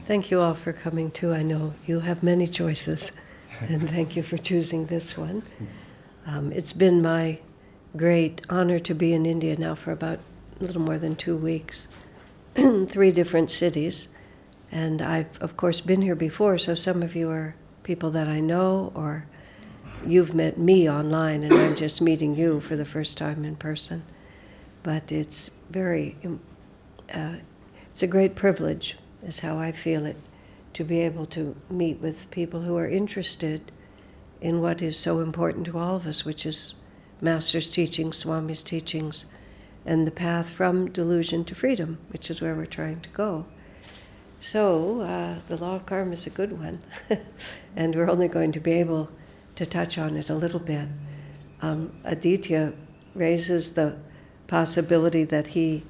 Thank you all for coming too. I know you have many choices, and thank you for choosing this one. It's been my great honor to be in India now for about a little more than 2 weeks, 3 different cities. And I've, of course, been here before, so some of you are people that I know, or you've met me online, and I'm just meeting you for the first time in person. But it's it's a great privilege, is how I feel it, to be able to meet with people who are interested in what is so important to all of us, which is Master's teachings, Swami's teachings, and the path from delusion to freedom, which is where we're trying to go. So the law of karma is a good one, and we're only going to be able to touch on it a little bit. Aditya raises the possibility that he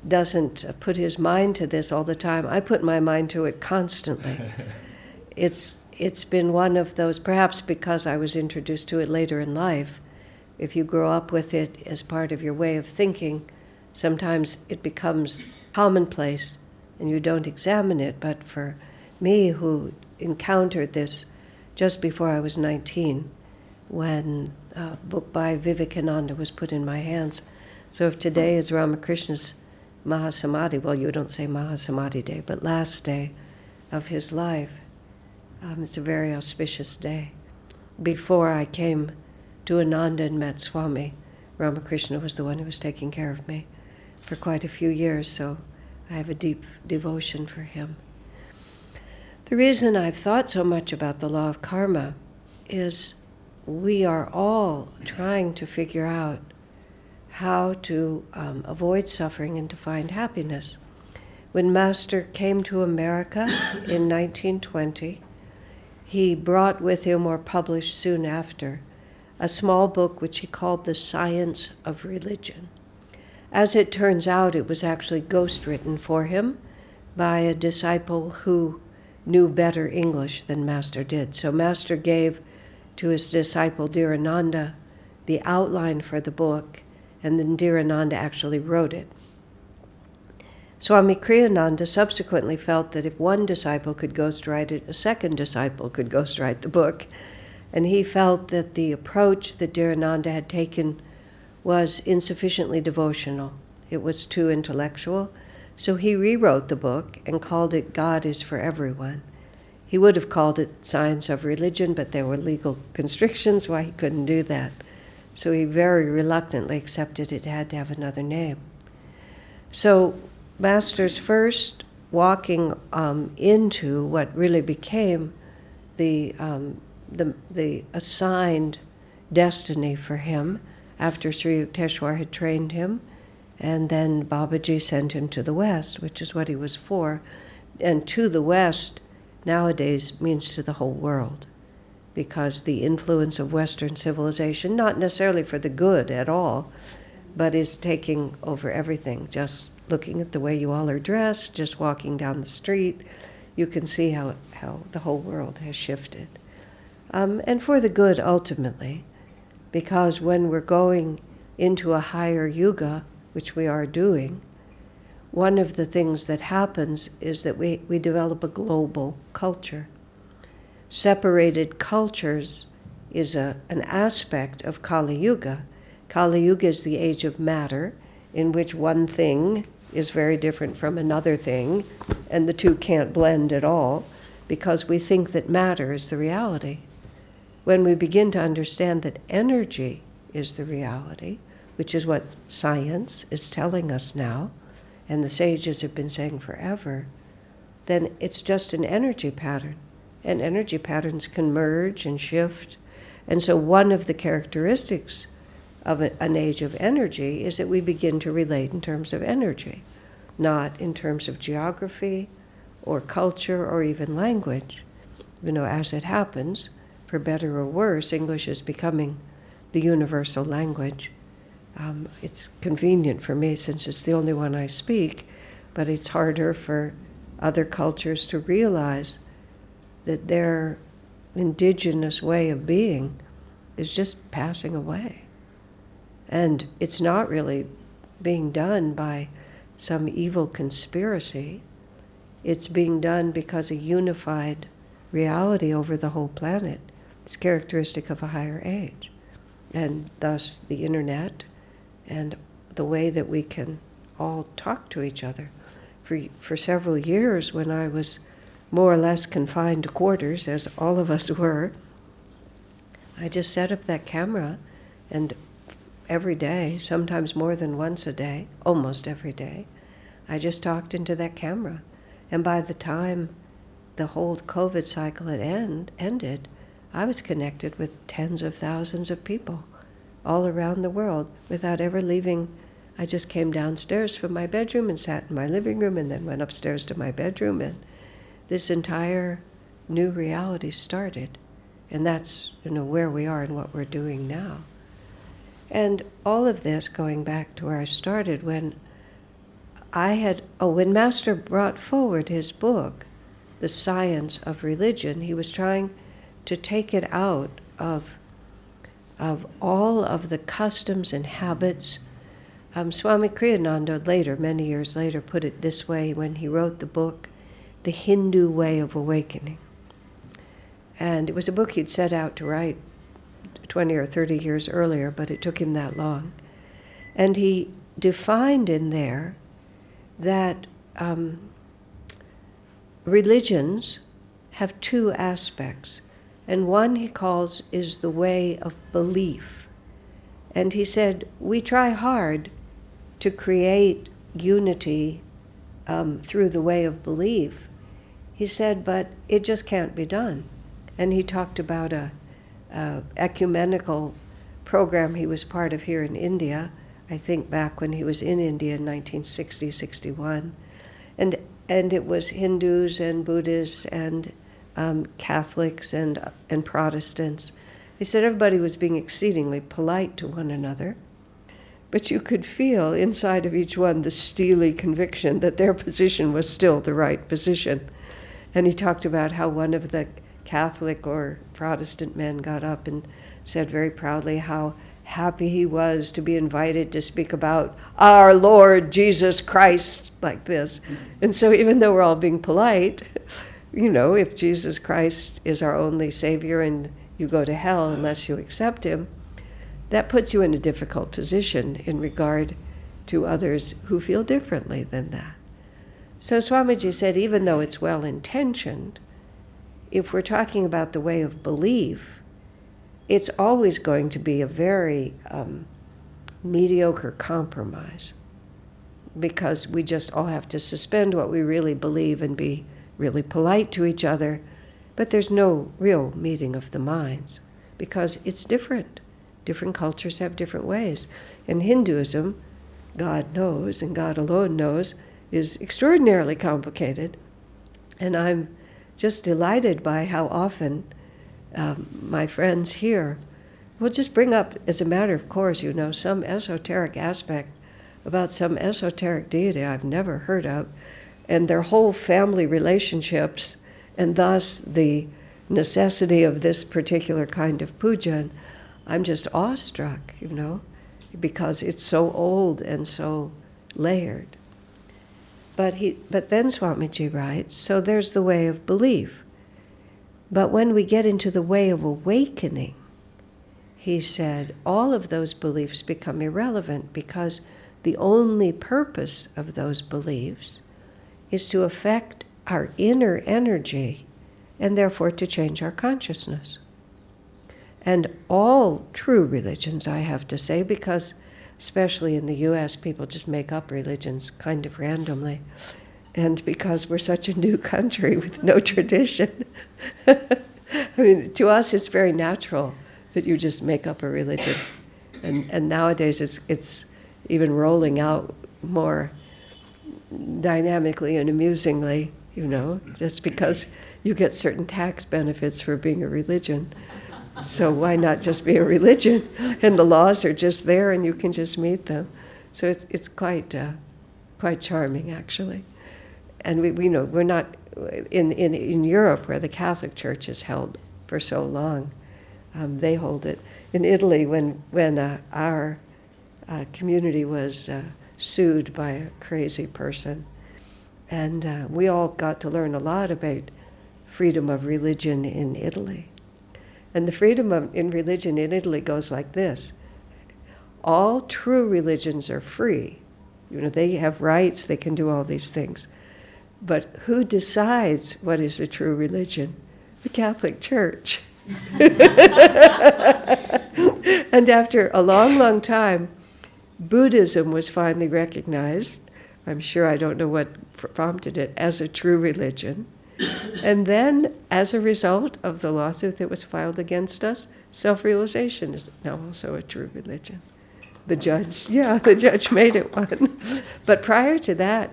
doesn't put his mind to this all the time. I put my mind to it constantly. It's been one of those, perhaps because I was introduced to it later in life. If you grow up with it as part of your way of thinking, sometimes it becomes commonplace and you don't examine it. But for me, who encountered this just before I was 19, when a book by Vivekananda was put in my hands. So if today is Ramakrishna's Mahasamadhi, well, you don't say Mahasamadhi day, but last day of his life, it's a very auspicious day. Before I came to Ananda and met Swami, Ramakrishna was the one who was taking care of me for quite a few years, so I have a deep devotion for him. The reason I've thought so much about the law of karma is we are all trying to figure out how to avoid suffering and to find happiness. When Master came to America in 1920, he brought with him, or published soon after, a small book which he called The Science of Religion. As it turns out, it was actually ghostwritten for him by a disciple who knew better English than Master did. So Master gave to his disciple Dhirananda the outline for the book, and then Dhirananda actually wrote it. Swami Kriyananda subsequently felt that if one disciple could ghostwrite it, a second disciple could ghostwrite the book. And he felt that the approach that Dhirananda had taken was insufficiently devotional. It was too intellectual. So he rewrote the book and called it God is for Everyone. He would have called it Science of Religion, but there were legal constrictions why he couldn't do that. So he very reluctantly accepted it had to have another name. So Master's first walking into what really became the assigned destiny for him after Sri Yukteswar had trained him, and then Babaji sent him to the West, which is what he was for. And to the West nowadays means to the whole world, because the influence of Western civilization, not necessarily for the good at all, but is taking over everything. Just looking at the way you all are dressed, just walking down the street, you can see how the whole world has shifted. And for the good, ultimately, because when we're going into a higher yuga, which we are doing, one of the things that happens is that we develop a global culture. Separated cultures is an aspect of Kali Yuga. Kali Yuga is the age of matter, in which one thing is very different from another thing, and the two can't blend at all, because we think that matter is the reality. When we begin to understand that energy is the reality, which is what science is telling us now, and the sages have been saying forever, then it's just an energy pattern. And energy patterns can merge and shift. And so one of the characteristics of an age of energy is that we begin to relate in terms of energy, not in terms of geography or culture or even language. You know, as it happens, for better or worse, English is becoming the universal language. It's convenient for me since it's the only one I speak, but it's harder for other cultures to realize that their indigenous way of being is just passing away. And it's not really being done by some evil conspiracy. it's being done because a unified reality over the whole planet is characteristic of a higher age. And thus the internet and the way that we can all talk to each other. For several years, when I was more or less confined to quarters, as all of us were, I just set up that camera, and every day, sometimes more than once a day, almost every day, I just talked into that camera. And by the time the whole COVID cycle had ended, I was connected with tens of thousands of people all around the world without ever leaving. I just came downstairs from my bedroom and sat in my living room and then went upstairs to my bedroom, and this entire new reality started. And that's, where we are and what we're doing now. And all of this going back to where I started, when when Master brought forward his book, The Science of Religion, he was trying to take it out of all of the customs and habits. Swami Kriyananda later, many years later, put it this way when he wrote the book, The Hindu Way of Awakening. And it was a book he'd set out to write 20 or 30 years earlier, but it took him that long. And he defined in there that religions have two aspects. And one he calls is the way of belief. And he said, we try hard to create unity through the way of belief. He said, but it just can't be done. And he talked about a ecumenical program he was part of here in India, I think back when he was in India in 1960, 61. And it was Hindus and Buddhists and Catholics and Protestants. He said everybody was being exceedingly polite to one another, but you could feel inside of each one the steely conviction that their position was still the right position. And he talked about how one of the Catholic or Protestant men got up and said very proudly how happy he was to be invited to speak about our Lord Jesus Christ like this. And so even though we're all being polite, if Jesus Christ is our only Savior and you go to hell unless you accept him, that puts you in a difficult position in regard to others who feel differently than that. So Swamiji said, even though it's well-intentioned, if we're talking about the way of belief, it's always going to be a very mediocre compromise, because we just all have to suspend what we really believe and be really polite to each other, but there's no real meeting of the minds, because it's different. Different cultures have different ways. And Hinduism, God knows, and God alone knows, is extraordinarily complicated. And I'm just delighted by how often my friends here will just bring up, as a matter of course, some esoteric aspect about some esoteric deity I've never heard of, and their whole family relationships, and thus the necessity of this particular kind of puja. And I'm just awestruck, because it's so old and so layered. But then Swamiji writes, so there's the way of belief. But when we get into the way of awakening, he said, all of those beliefs become irrelevant, because the only purpose of those beliefs is to affect our inner energy and therefore to change our consciousness. And all true religions, I have to say, because especially in the US, people just make up religions kind of randomly. And because we're such a new country with no tradition, to us it's very natural that you just make up a religion. And nowadays it's even rolling out more dynamically and amusingly, just because you get certain tax benefits for being a religion. So why not just be a religion? And the laws are just there, and you can just meet them. So it's quite charming, actually. And we're not in Europe, where the Catholic Church is held for so long. They hold it. In Italy, when our community was sued by a crazy person, And we all got to learn a lot about freedom of religion in Italy. And the freedom in religion in Italy goes like this. All true religions are free. They have rights, they can do all these things. But who decides what is a true religion? The Catholic Church. And after a long, long time, Buddhism was finally recognized. I'm sure, I don't know what prompted it, as a true religion. And then, as a result of the lawsuit that was filed against us, self-realization is now also a true religion. The judge made it one. But prior to that,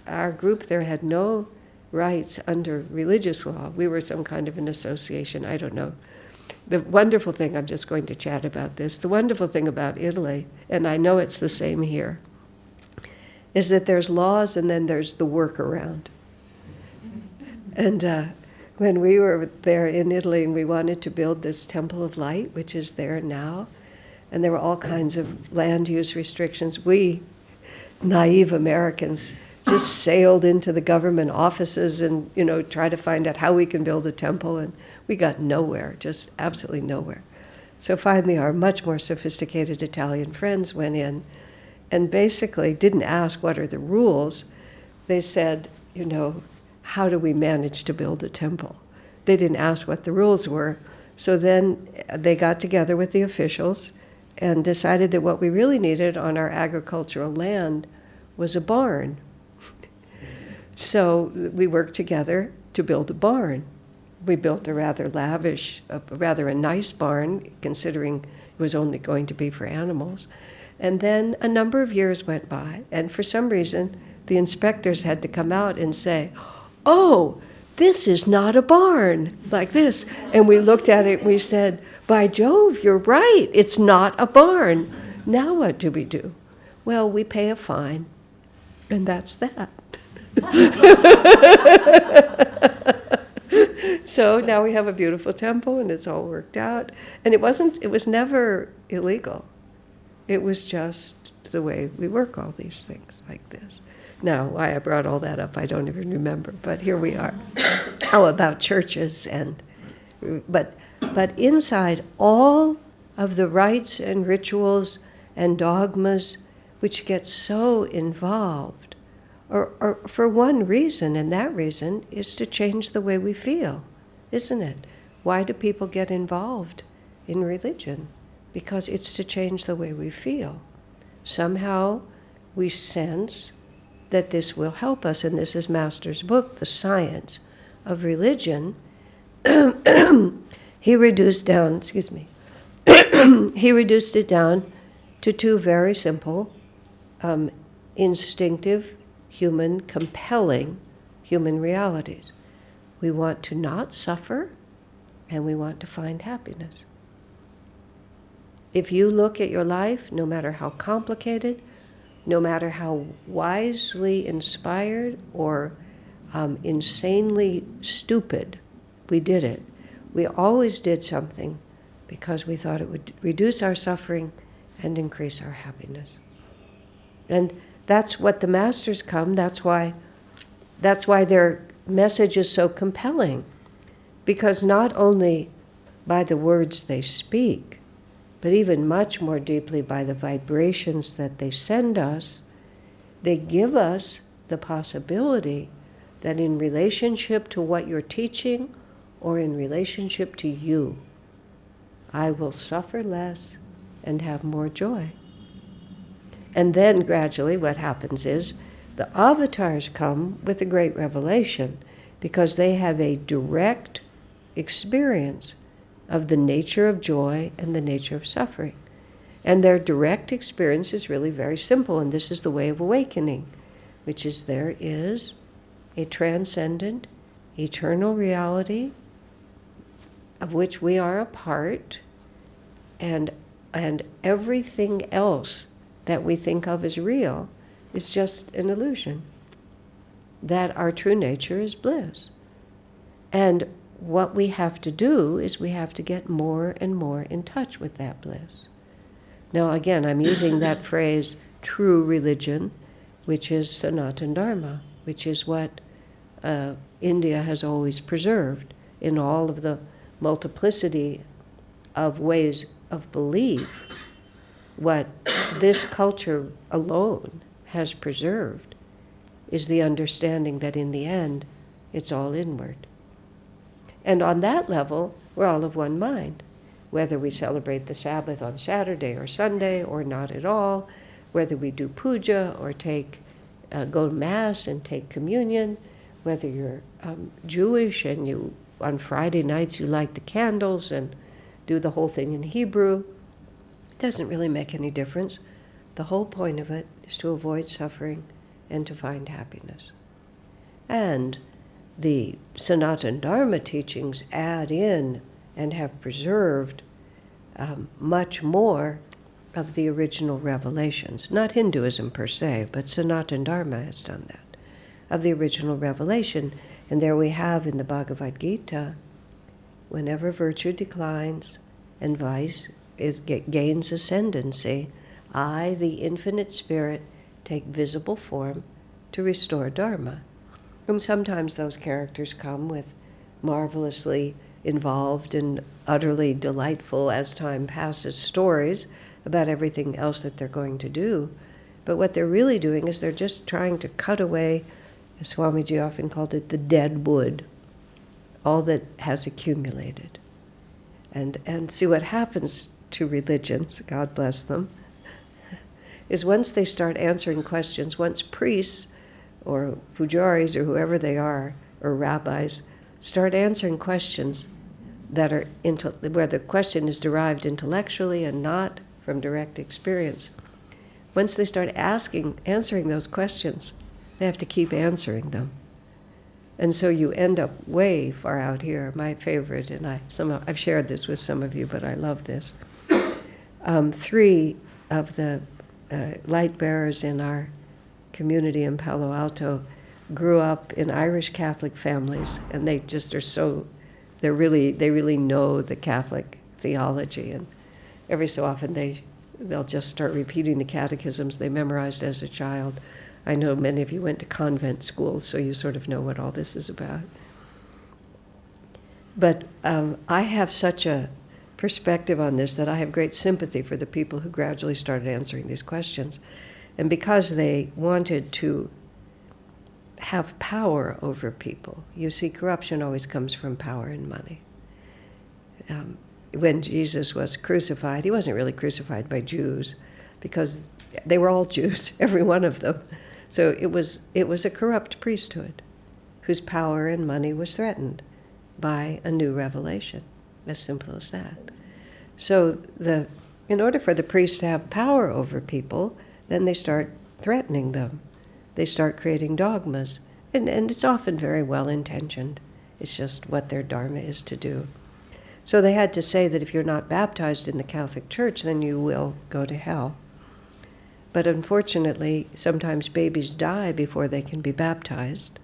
our group there had no rights under religious law. We were some kind of an association, I don't know. The wonderful thing, I'm just going to chat about this, the wonderful thing about Italy, and I know it's the same here, is that there's laws and then there's the workaround. And when we were there in Italy and we wanted to build this Temple of Light, which is there now, and there were all kinds of land use restrictions, we, naive Americans, just sailed into the government offices and, try to find out how we can build a temple, and we got nowhere, just absolutely nowhere. So finally our much more sophisticated Italian friends went in and basically didn't ask what are the rules. They said, how do we manage to build a temple? They didn't ask what the rules were. So then they got together with the officials and decided that what we really needed on our agricultural land was a barn. So we worked together to build a barn. We built a rather lavish, a nice barn, considering it was only going to be for animals. And then a number of years went by, and for some reason, the inspectors had to come out and say, "Oh, this is not a barn," like this. And we looked at it and we said, "By Jove, you're right, it's not a barn. Now what do we do?" Well, we pay a fine, and that's that. So now we have a beautiful temple and it's all worked out. And it was never illegal. It was just the way we work all these things like this. Now, why I brought all that up, I don't even remember, but here we are. How about churches but inside all of the rites and rituals and dogmas which get so involved, or for one reason, and that reason is to change the way we feel, isn't it? Why do people get involved in religion? Because it's to change the way we feel. Somehow we sense that this will help us, and this is Master's book, The Science of Religion. He reduced it down to two very simple, instinctive, compelling human realities. We want to not suffer, and we want to find happiness. If you look at your life, no matter how complicated, no matter how wisely inspired or insanely stupid we did it, we always did something because we thought it would reduce our suffering and increase our happiness. And that's what the masters come, that's why their message is so compelling, because not only by the words they speak, but even much more deeply by the vibrations that they send us, they give us the possibility that in relationship to what you're teaching or in relationship to you, I will suffer less and have more joy. And then gradually what happens is the avatars come with a great revelation because they have a direct experience of the nature of joy and the nature of suffering. And their direct experience is really very simple, and this is the way of awakening, which is there is a transcendent, eternal reality of which we are a part, and everything else that we think of as real is just an illusion, that our true nature is bliss. And what we have to do is we have to get more and more in touch with that bliss. Now again, I'm using that phrase, true religion, which is Sanatana Dharma, which is what India has always preserved in all of the multiplicity of ways of belief. What this culture alone has preserved is the understanding that in the end, it's all inward. And on that level, we're all of one mind. Whether we celebrate the Sabbath on Saturday or Sunday or not at all, whether we do puja or go to Mass and take communion, whether you're Jewish and you on Friday nights you light the candles and do the whole thing in Hebrew, it doesn't really make any difference. The whole point of it is to avoid suffering and to find happiness. And the Sanatana Dharma teachings add in and have preserved much more of the original revelations. Not Hinduism per se, but Sanatana Dharma has done that, of the original revelation. And there we have in the Bhagavad Gita, whenever virtue declines and vice gains ascendancy, I, the infinite spirit, take visible form to restore Dharma. And sometimes those characters come with marvelously involved and utterly delightful, as time passes, stories about everything else that they're going to do. But what they're really doing is they're just trying to cut away, as Swamiji often called it, the dead wood, all that has accumulated. And see what happens to religions, God bless them, is once they start answering questions, once priests or pujaris or whoever they are, or rabbis, start answering questions that are where the question is derived intellectually and not from direct experience. Once they start answering those questions, they have to keep answering them. And so you end up way far out here. My favorite, and I've shared this with some of you, but I love this. 3 of the light bearers in our community in Palo Alto grew up in Irish Catholic families, and they just are they really know the Catholic theology, and every so often they'll just start repeating the catechisms they memorized as a child. I know many of you went to convent schools, so you sort of know what all this is about. But I have such a perspective on this that I have great sympathy for the people who gradually started answering these questions. And because they wanted to have power over people. You see, corruption always comes from power and money. When Jesus was crucified, he wasn't really crucified by Jews because they were all Jews, every one of them. So it was a corrupt priesthood whose power and money was threatened by a new revelation, as simple as that. So in order for the priests to have power over people, then they start threatening them. They start creating dogmas, and it's often very well-intentioned. It's just what their dharma is to do. So they had to say that if you're not baptized in the Catholic Church, then you will go to hell. But unfortunately, sometimes babies die before they can be baptized.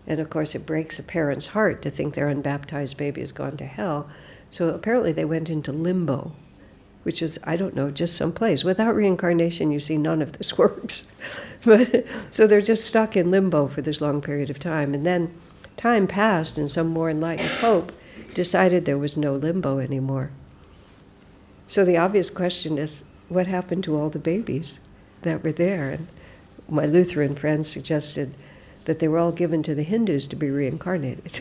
And of course, it breaks a parent's heart to think their unbaptized baby has gone to hell. So apparently they went into limbo, which is, I don't know, just some place. Without reincarnation, you see, none of this works. But so they're just stuck in limbo for this long period of time. And then time passed, and some more enlightened pope decided there was no limbo anymore. So the obvious question is, what happened to all the babies that were there? And my Lutheran friends suggested that they were all given to the Hindus to be reincarnated.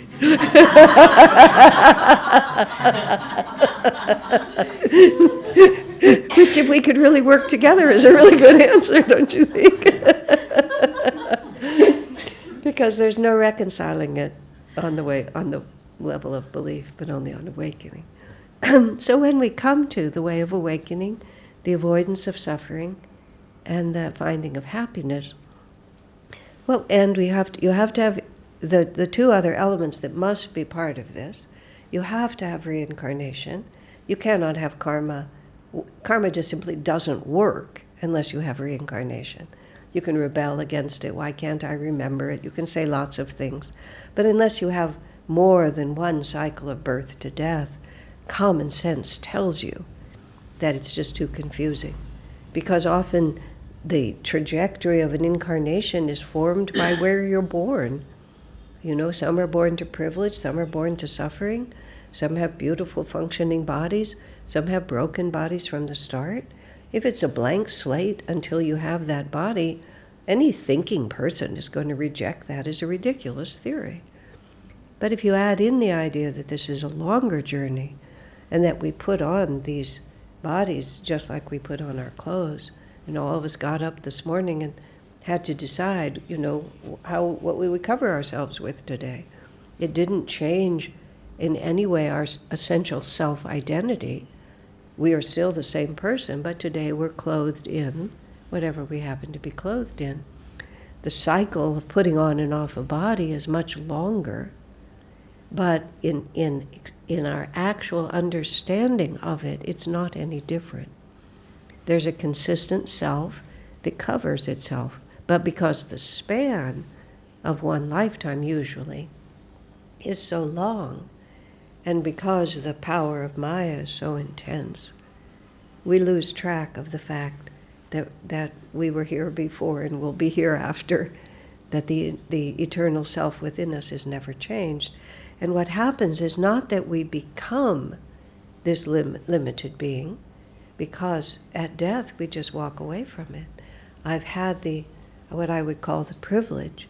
Which, if we could really work together, is a really good answer, don't you think? Because there's no reconciling it on the level of belief, but only on awakening. So when we come to the way of awakening, the avoidance of suffering, and the finding of happiness, well, and you have to have the 2 other elements that must be part of this. You have to have reincarnation. You cannot have karma. Karma just simply doesn't work unless you have reincarnation. You can rebel against it. Why can't I remember it? You can say lots of things. But unless you have more than one cycle of birth to death, common sense tells you that it's just too confusing. Because often the trajectory of an incarnation is formed by where you're born. You know, some are born to privilege, some are born to suffering, some have beautiful functioning bodies, some have broken bodies from the start. If it's a blank slate until you have that body, any thinking person is going to reject that as a ridiculous theory. But if you add in the idea that this is a longer journey and that we put on these bodies just like we put on our clothes, all of us got up this morning and had to decide, what we would cover ourselves with today. It didn't change in any way our essential self-identity. We are still the same person, but today we're clothed in whatever we happen to be clothed in. The cycle of putting on and off a body is much longer, but in our actual understanding of it, it's not any different. There's a consistent self that covers itself, but because the span of one lifetime usually is so long, and because the power of Maya is so intense, we lose track of the fact that we were here before and will be here after, that the eternal self within us is never changed. And what happens is not that we become this limited being, because at death we just walk away from it. I've had what I would call the privilege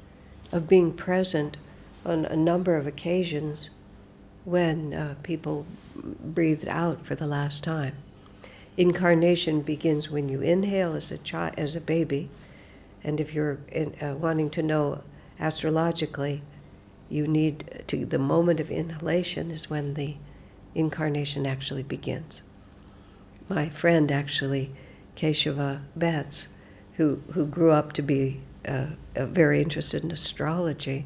of being present on a number of occasions when people breathed out for the last time. Incarnation begins when you inhale as a baby, and if you're wanting to know astrologically, you need to, the moment of inhalation is when the incarnation actually begins. My friend, actually, Keshava Betts, who grew up to be very interested in astrology,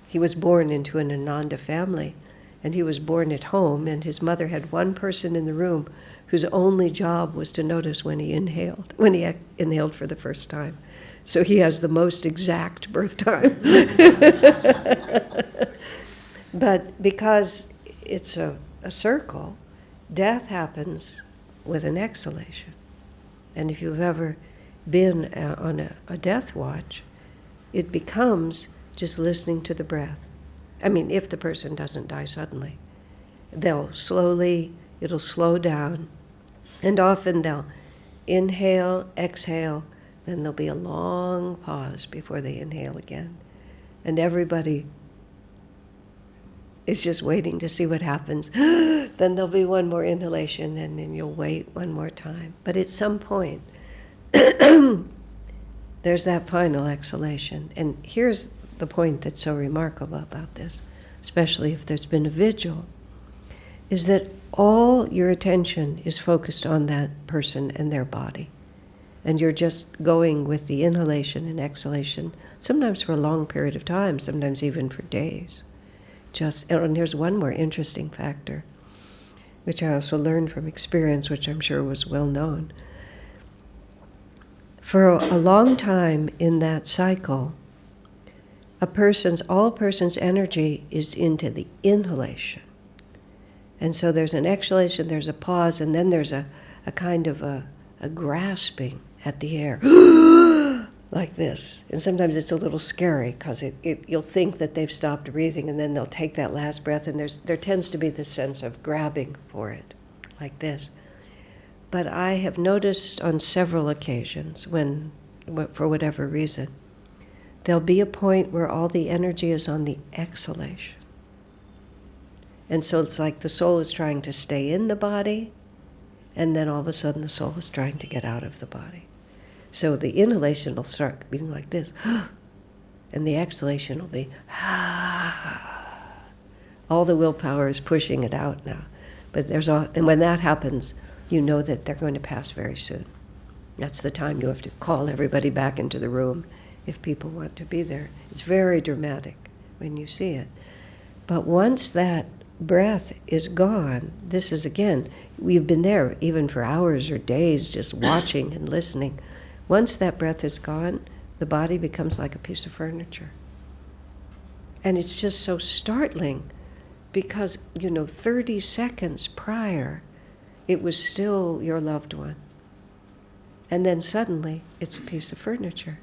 he was born into an Ananda family, and he was born at home, and his mother had one person in the room whose only job was to notice when he inhaled for the first time. So he has the most exact birth time. But because it's a circle, death happens with an exhalation. And if you've ever been on a death watch, it becomes just listening to the breath. I mean, if the person doesn't die suddenly. It'll slow down, and often they'll inhale, exhale, then there'll be a long pause before they inhale again. And everybody is just waiting to see what happens. Then there'll be one more inhalation, and then you'll wait one more time. But at some point, there's that final exhalation. And here's the point that's so remarkable about this, especially if there's been a vigil, is that all your attention is focused on that person and their body. And you're just going with the inhalation and exhalation, sometimes for a long period of time, sometimes even for days. And there's one more interesting factor, which I also learned from experience, which I'm sure was well known. For a long time in that cycle, all person's energy is into the inhalation. And so there's an exhalation, there's a pause, and then there's a kind of a grasping at the air, like this. And sometimes it's a little scary, because you'll think that they've stopped breathing, and then they'll take that last breath, and there tends to be this sense of grabbing for it, like this. But I have noticed on several occasions when, for whatever reason, there'll be a point where all the energy is on the exhalation. And so it's like the soul is trying to stay in the body, and then all of a sudden the soul is trying to get out of the body. So the inhalation will start being like this, and the exhalation will be, all the willpower is pushing it out now. But and when that happens, you know that they're going to pass very soon. That's the time you have to call everybody back into the room if people want to be there. It's very dramatic when you see it. But once that breath is gone, this is, again, we've been there even for hours or days just watching and listening. Once that breath is gone, the body becomes like a piece of furniture. And it's just so startling, because 30 seconds prior, it was still your loved one. And then suddenly, it's a piece of furniture.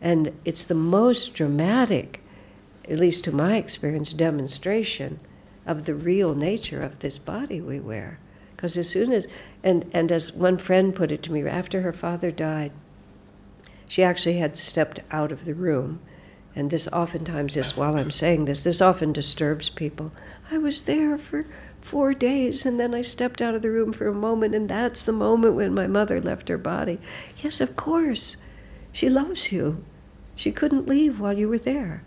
And it's the most dramatic, at least to my experience, demonstration of the real nature of this body we wear. Because as soon as, and as one friend put it to me, after her father died, she actually had stepped out of the room. And this oftentimes is, while I'm saying this often disturbs people. I was there for 4 days, and then I stepped out of the room for a moment, and that's the moment when my mother left her body. Yes, of course. She loves you. She couldn't leave while you were there.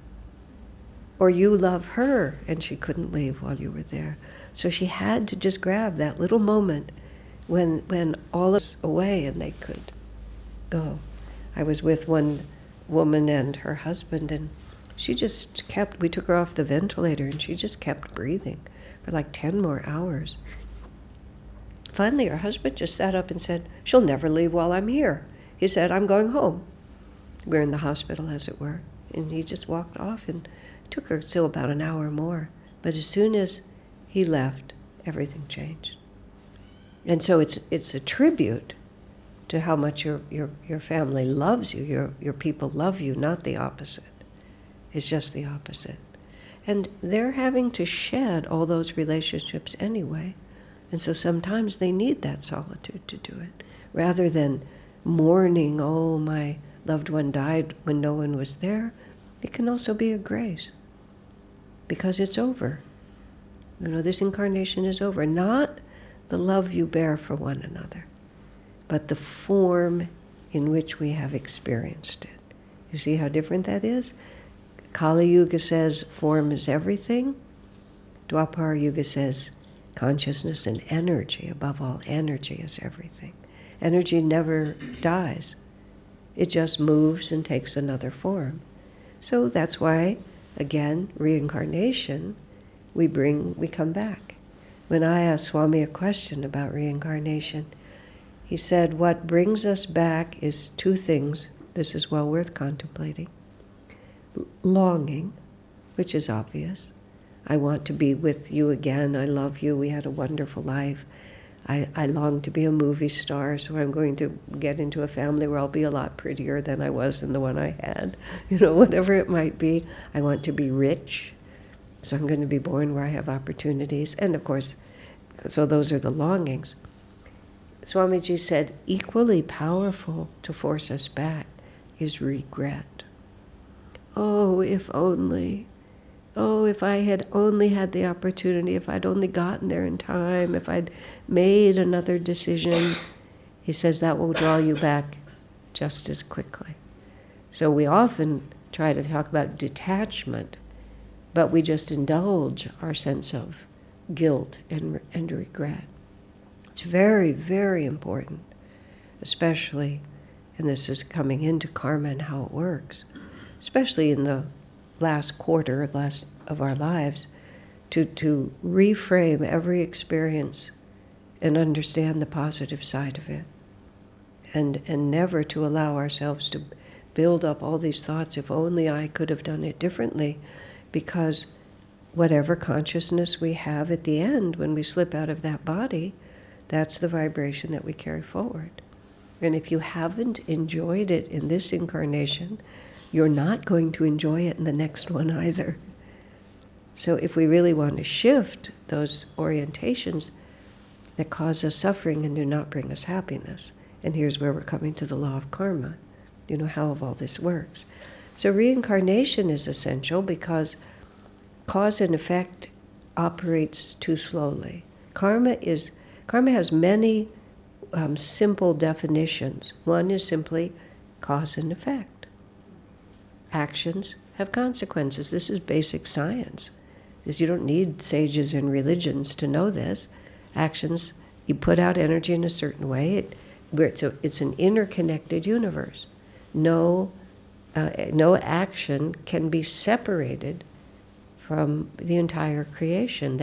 Or you love her, and she couldn't leave while you were there. So she had to just grab that little moment when all was away and they could go. I was with one woman and her husband, and she just kept, we took her off the ventilator, and she just kept breathing for like 10 more hours. Finally, her husband just sat up and said, "She'll never leave while I'm here." He said, "I'm going home." We're in the hospital, as it were. And he just walked off, and it took her still about an hour more. But as soon as he left, everything changed. And so it's a tribute to how much your family loves you, your people love you, not the opposite. It's just the opposite. And they're having to shed all those relationships anyway. And so sometimes they need that solitude to do it. Rather than mourning, oh, my loved one died when no one was there, it can also be a grace. Because it's over. You know, this incarnation is over. Not the love you bear for one another, but the form in which we have experienced it. You see how different that is? Kali Yuga says form is everything. Dwapara Yuga says consciousness and energy, above all, energy is everything. Energy never dies. It just moves and takes another form. So that's why, again, reincarnation, we come back. When I asked Swami a question about reincarnation, he said, what brings us back is 2 things. This is well worth contemplating. Longing, which is obvious. I want to be with you again. I love you. We had a wonderful life. I long to be a movie star, so I'm going to get into a family where I'll be a lot prettier than I was in the one I had. You know, whatever it might be. I want to be rich, so I'm going to be born where I have opportunities. And of course, so those are the longings. Swamiji said, equally powerful to force us back is regret. Oh, if only. Oh, if I had only had the opportunity, if I'd only gotten there in time, if I'd made another decision. He says that will draw you back just as quickly. So we often try to talk about detachment, but we just indulge our sense of guilt and regret. It's very, very important, especially, and this is coming into karma and how it works, especially in the last quarter, last of our lives, to reframe every experience and understand the positive side of it. And never to allow ourselves to build up all these thoughts, if only I could have done it differently, because whatever consciousness we have at the end, when we slip out of that body, that's the vibration that we carry forward. And if you haven't enjoyed it in this incarnation, you're not going to enjoy it in the next one either. So if we really want to shift those orientations that cause us suffering and do not bring us happiness, and here's where we're coming to the law of karma, you know, how all this works. So reincarnation is essential because cause and effect operates too slowly. Karma has many simple definitions. One is simply cause and effect. Actions have consequences. This is basic science. You don't need sages and religions to know this. Actions, you put out energy in a certain way. It's an interconnected universe. No action can be separated from the entire creation.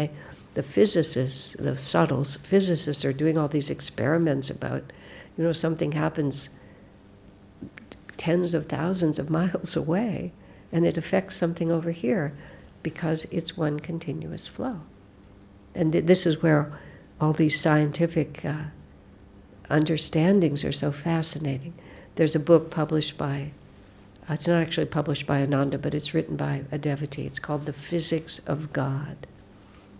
The physicists, the subtle physicists, are doing all these experiments about, you know, something happens tens of thousands of miles away, and it affects something over here because it's one continuous flow. And this is where all these scientific understandings are so fascinating. There's a book published by, it's not actually published by Ananda, but it's written by a devotee. It's called The Physics of God.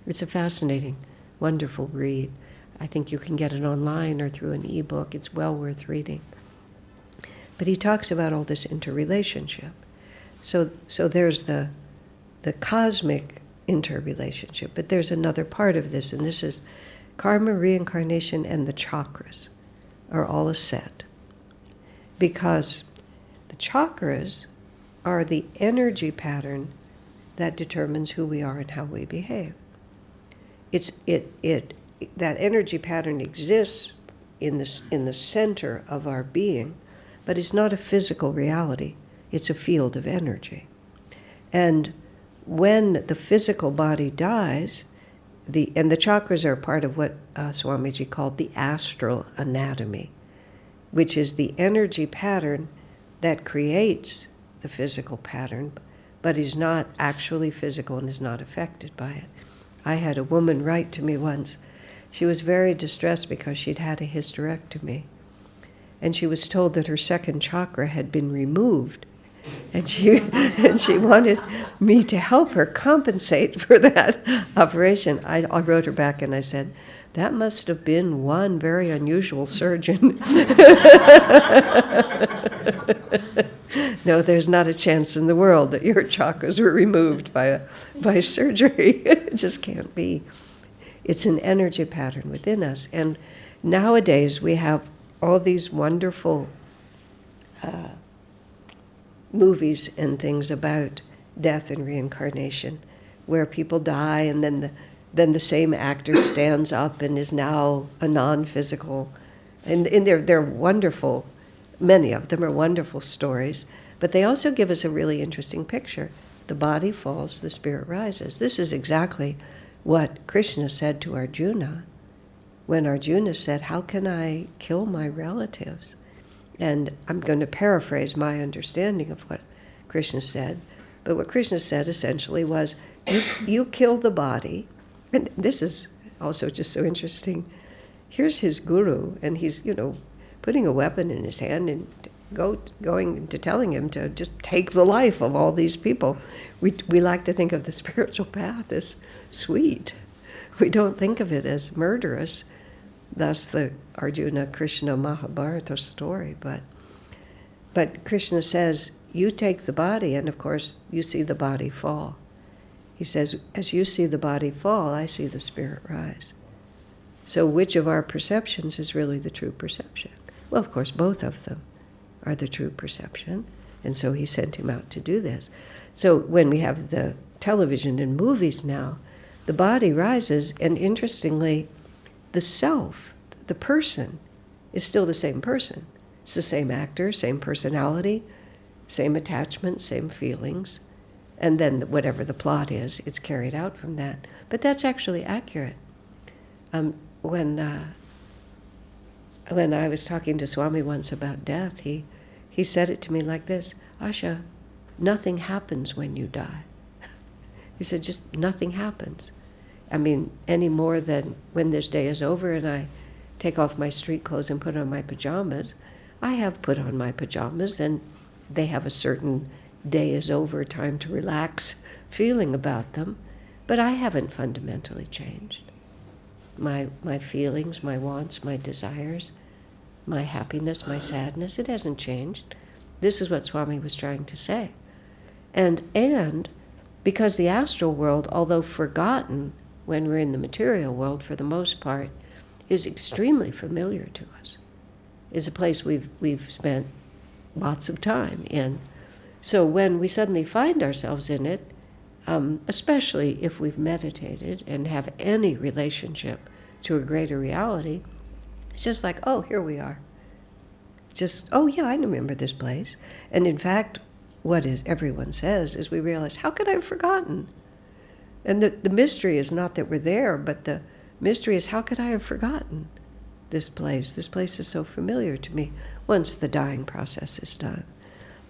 It's a fascinating, wonderful read. I think you can get it online or through an ebook. It's well worth reading. But he talks about all this interrelationship. So there's the cosmic interrelationship, but there's another part of this, and this is karma, reincarnation, and the chakras are all a set. Because the chakras are the energy pattern that determines who we are and how we behave. That energy pattern exists in the center of our being, but it's not a physical reality. It's a field of energy. And when the physical body dies, and the chakras are part of what Swamiji called the astral anatomy, which is the energy pattern that creates the physical pattern, but is not actually physical and is not affected by it. I had a woman write to me once. She was very distressed because she'd had a hysterectomy, and she was told that her second chakra had been removed, and she wanted me to help her compensate for that operation. I wrote her back and I said, that must have been one very unusual surgeon. No, there's not a chance in the world that your chakras were removed by surgery. It just can't be. It's an energy pattern within us. And nowadays we have all these wonderful movies and things about death and reincarnation, where people die and then the same actor stands up and is now a non-physical. And they're wonderful. Many of them are wonderful stories, but they also give us a really interesting picture. The body falls, the spirit rises. This is exactly what Krishna said to Arjuna when Arjuna said, how can I kill my relatives? And I'm going to paraphrase my understanding of what Krishna said, but what Krishna said essentially was, you kill the body. And this is also just so interesting. Here's his guru, and he's, putting a weapon in his hand and going to telling him to just take the life of all these people. We like to think of the spiritual path as sweet. We don't think of it as murderous. Thus the Arjuna-Krishna Mahabharata story. But Krishna says, you take the body, and of course you see the body fall. He says, as you see the body fall, I see the spirit rise. So which of our perceptions is really the true perception? Well, of course, both of them are the true perception, and so he sent him out to do this. So when we have the television and movies now, the body rises, and interestingly, the self, the person, is still the same person. It's the same actor, same personality, same attachment, same feelings, and then whatever the plot is, it's carried out from that. But that's actually accurate. When I was talking to Swami once about death, he said it to me like this, Asha, nothing happens when you die. He said, just nothing happens. I mean, any more than when this day is over and I take off my street clothes and put on my pajamas. I have put on my pajamas, and they have a certain day is over, time to relax feeling about them, but I haven't fundamentally changed. My feelings, my wants, my desires, my happiness, my sadness, it hasn't changed. This is what Swami was trying to say. And because the astral world, although forgotten when we're in the material world for the most part, is extremely familiar to us. Is a place we've spent lots of time in. So when we suddenly find ourselves in it, especially if we've meditated and have any relationship to a greater reality, it's just like, oh, here we are. Just, oh yeah, I remember this place. And in fact, what everyone says is we realize, how could I have forgotten? And the mystery is not that we're there, but the mystery is, how could I have forgotten this place? This place is so familiar to me once the dying process is done.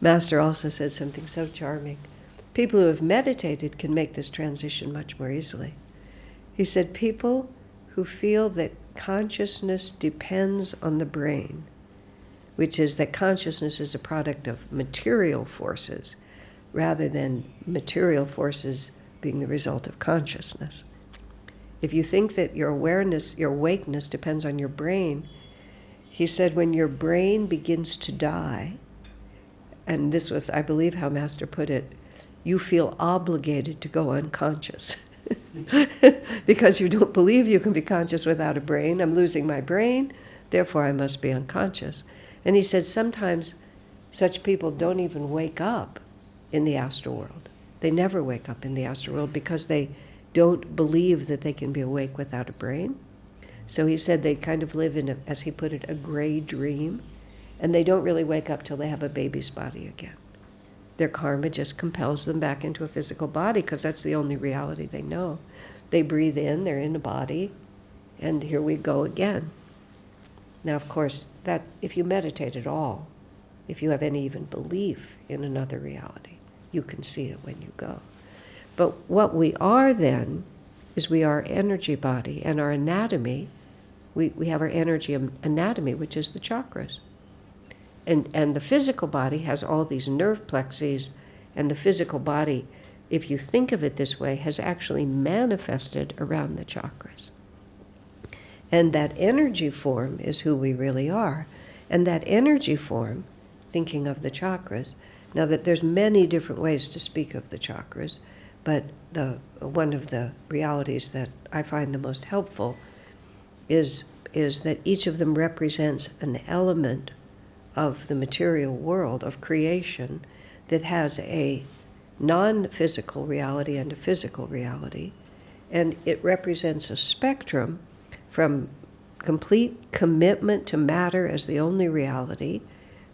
Master also says something so charming. People who have meditated can make this transition much more easily. He said, people who feel that consciousness depends on the brain, which is that consciousness is a product of material forces rather than material forces being the result of consciousness. If you think that your awareness, your awakeness depends on your brain, he said when your brain begins to die, and this was, I believe, how Master put it, you feel obligated to go unconscious. Because you don't believe you can be conscious without a brain. I'm losing my brain, therefore I must be unconscious. And he said sometimes such people don't even wake up in the astral world. They never wake up in the astral world because they don't believe that they can be awake without a brain. So he said they kind of live in, a, as he put it, a gray dream, and they don't really wake up till they have a baby's body again. Their karma just compels them back into a physical body because that's the only reality they know. They breathe in, they're in a body, and here we go again. Now, of course, that if you meditate at all, if you have any even belief in another reality, you can see it when you go. But what we are then is we are energy body, and our anatomy, we have our energy anatomy, which is the chakras. And the physical body has all these nerve plexes, and the physical body, if you think of it this way, has actually manifested around the chakras. And that energy form is who we really are. And that energy form, thinking of the chakras, now that there's many different ways to speak of the chakras, but one of the realities that I find the most helpful is that each of them represents an element of the material world, of creation, that has a non-physical reality and a physical reality. And it represents a spectrum from complete commitment to matter as the only reality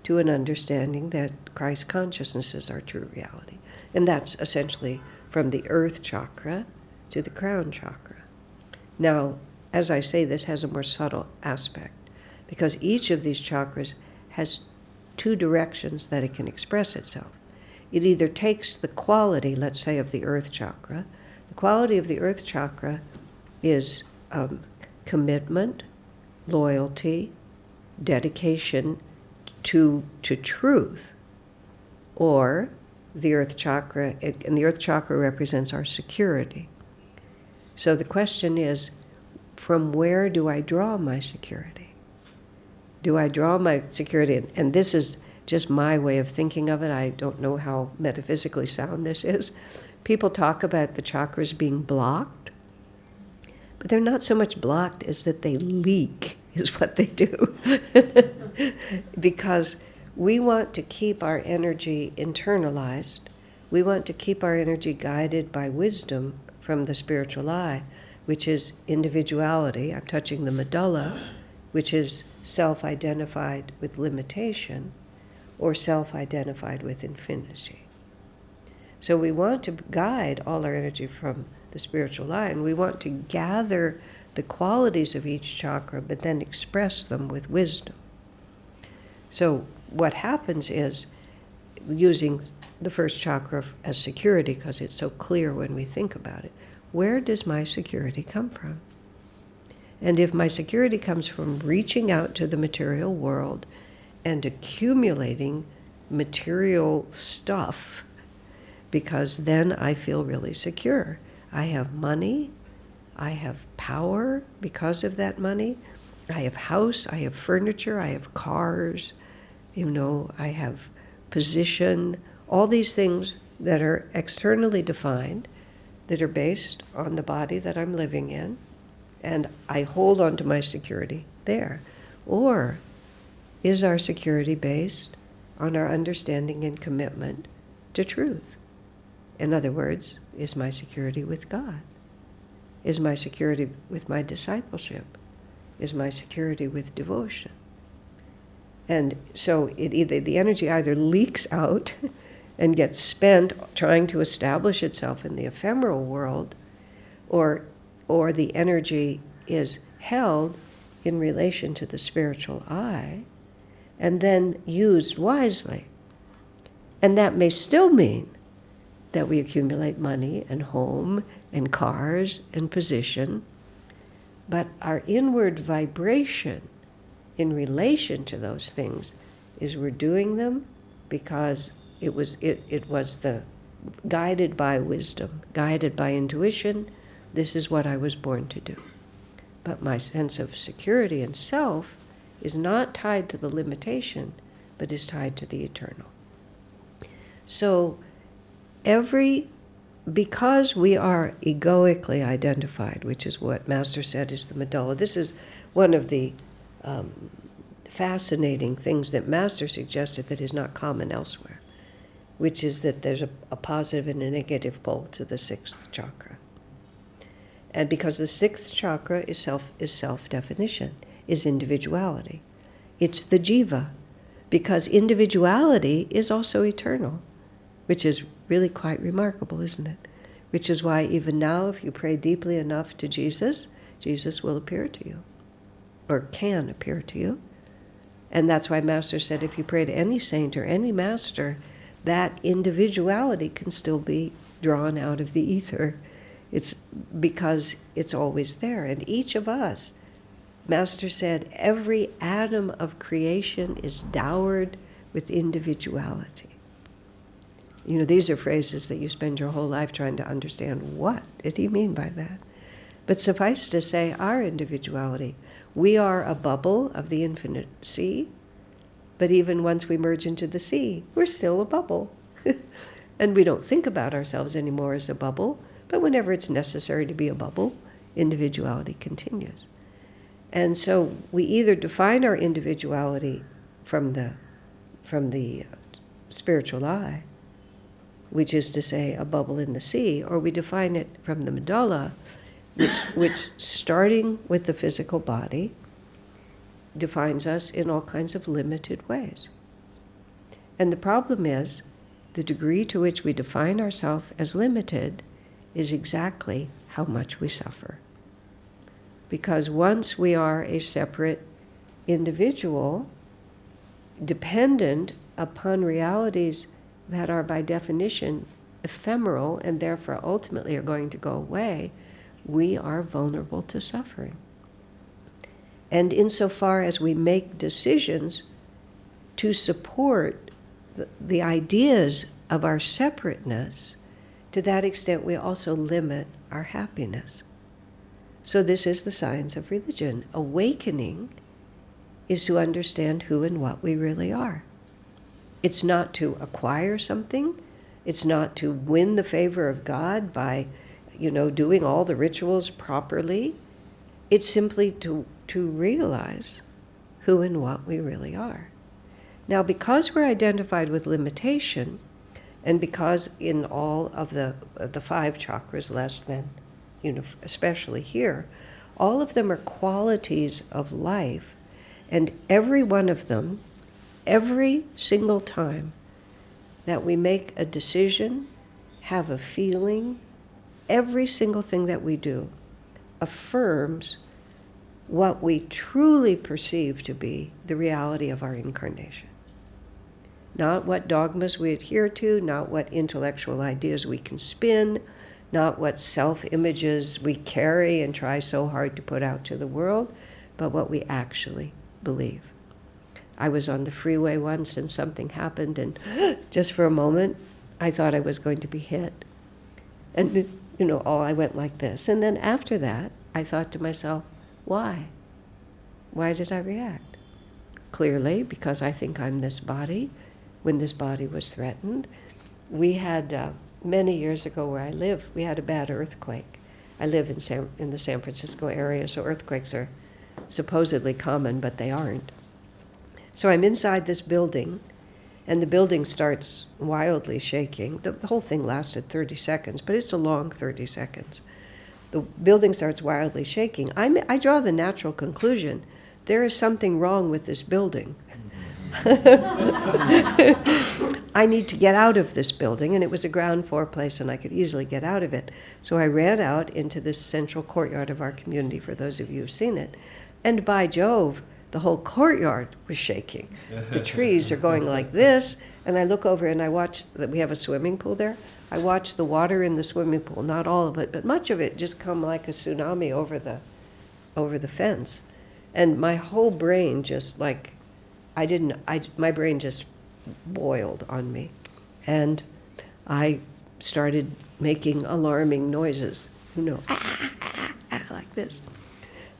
to an understanding that Christ consciousness is our true reality. And that's essentially from the earth chakra to the crown chakra. Now, as I say, this has a more subtle aspect because each of these chakras has two directions that it can express itself. It either takes the quality, let's say, of the earth chakra. The quality of the earth chakra is commitment, loyalty, dedication to truth. Or the earth chakra, and the earth chakra represents our security. So the question is, from where do I draw my security? Do I draw my security? And this is just my way of thinking of it. I don't know how metaphysically sound this is. People talk about the chakras being blocked, but they're not so much blocked as that they leak, is what they do. Because we want to keep our energy internalized. We want to keep our energy guided by wisdom from the spiritual eye, which is individuality. I'm touching the medulla, which is self-identified with limitation or self-identified with infinity. So we want to guide all our energy from the spiritual line. We want to gather the qualities of each chakra, but then express them with wisdom. So what happens is, using the first chakra as security, because it's so clear when we think about it, where does my security come from? And if my security comes from reaching out to the material world and accumulating material stuff, because then I feel really secure. I have money, I have power because of that money, I have house, I have furniture, I have cars, I have position, all these things that are externally defined, that are based on the body that I'm living in, and I hold on to my security there. Or is our security based on our understanding and commitment to truth? In other words, is my security with God? Is my security with my discipleship? Is my security with devotion? And so the energy either leaks out and gets spent trying to establish itself in the ephemeral world, or the energy is held in relation to the spiritual eye and then used wisely. And that may still mean that we accumulate money and home and cars and position, But our inward vibration in relation to those things is we're doing them because it was the guided by wisdom, guided by intuition. This is what I was born to do. But my sense of security and self is not tied to the limitation, but is tied to the eternal. So because we are egoically identified, which is what Master said is the medulla. This is one of the fascinating things that Master suggested that is not common elsewhere, which is that there's a positive and a negative pole to the sixth chakra. And because the sixth chakra is self-definition, is individuality. It's the jiva, because individuality is also eternal, which is really quite remarkable, isn't it? Which is why even now, if you pray deeply enough to Jesus, Jesus will appear to you, or can appear to you. And that's why Master said if you pray to any saint or any master, that individuality can still be drawn out of the ether. It's because it's always there. And each of us, Master said, every atom of creation is dowered with individuality. You know, these are phrases that you spend your whole life trying to understand. What did he mean by that? But suffice to say, our individuality, we are a bubble of the infinite sea, but even once we merge into the sea, we're still a bubble. And we don't think about ourselves anymore as a bubble, but whenever it's necessary to be a bubble, individuality continues. And so we either define our individuality from the spiritual eye, which is to say a bubble in the sea, or we define it from the medulla, which starting with the physical body, defines us in all kinds of limited ways. And the problem is, the degree to which we define ourselves as limited is exactly how much we suffer. Because once we are a separate individual, dependent upon realities that are by definition ephemeral and therefore ultimately are going to go away, we are vulnerable to suffering. And insofar as we make decisions to support the ideas of our separateness, to that extent we also limit our happiness. So this is the science of religion. Awakening is to understand who and what we really are. It's not to acquire something. It's not to win the favor of God by, doing all the rituals properly. It's simply to realize who and what we really are. Now, because we're identified with limitation, and because in all of the 5 chakras, less than, especially here, all of them are qualities of life, and every one of them, every single time that we make a decision, have a feeling, every single thing that we do affirms what we truly perceive to be the reality of our incarnation. Not what dogmas we adhere to, not what intellectual ideas we can spin, not what self-images we carry and try so hard to put out to the world, but what we actually believe. I was on the freeway once and something happened, and just for a moment I thought I was going to be hit. And I went like this. And then after that I thought to myself, why? Why did I react? Clearly because I think I'm this body. When this body was threatened, we had many years ago where I live, we had a bad earthquake. I live in the San Francisco area, so earthquakes are supposedly common, but they aren't. So I'm inside this building, and the building starts wildly shaking. The whole thing lasted 30 seconds, but it's a long 30 seconds. The building starts wildly shaking. I draw the natural conclusion, there is something wrong with this building. I need to get out of this building, and it was a ground floor place and I could easily get out of it. So I ran out into this central courtyard of our community, for those of you who've seen it. And by Jove, the whole courtyard was shaking. The trees are going like this, and I look over and I watch that we have a swimming pool there. I watch the water in the swimming pool, not all of it, but much of it just come like a tsunami over over the fence. And my whole brain just like, my brain just boiled on me. And I started making alarming noises, like this.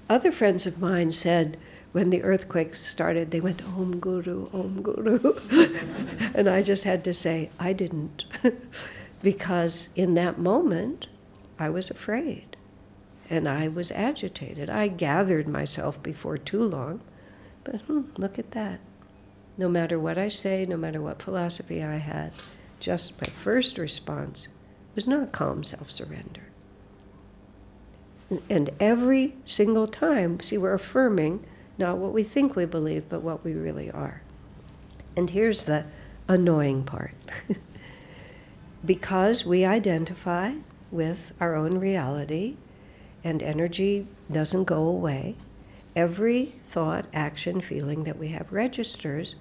Other friends of mine said, when the earthquakes started, they went, Om Guru, Om Guru. And I just had to say, I didn't. Because in that moment, I was afraid. And I was agitated. I gathered myself before too long. But look at that. No matter what I say, no matter what philosophy I had, just my first response was not calm self-surrender. And every single time, see, we're affirming not what we think we believe, but what we really are. And here's the annoying part. Because we identify with our own reality, and energy doesn't go away, every thought, action, feeling that we have registers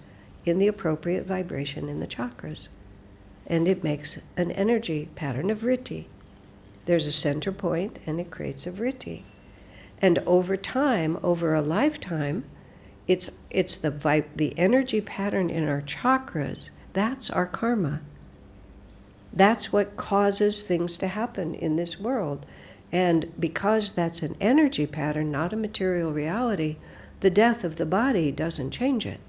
in the appropriate vibration in the chakras. And it makes an energy pattern of vritti. There's a center point, and it creates a vritti. And over time, over a lifetime, it's the energy pattern in our chakras. That's our karma. That's what causes things to happen in this world. And because that's an energy pattern, not a material reality, the death of the body doesn't change it.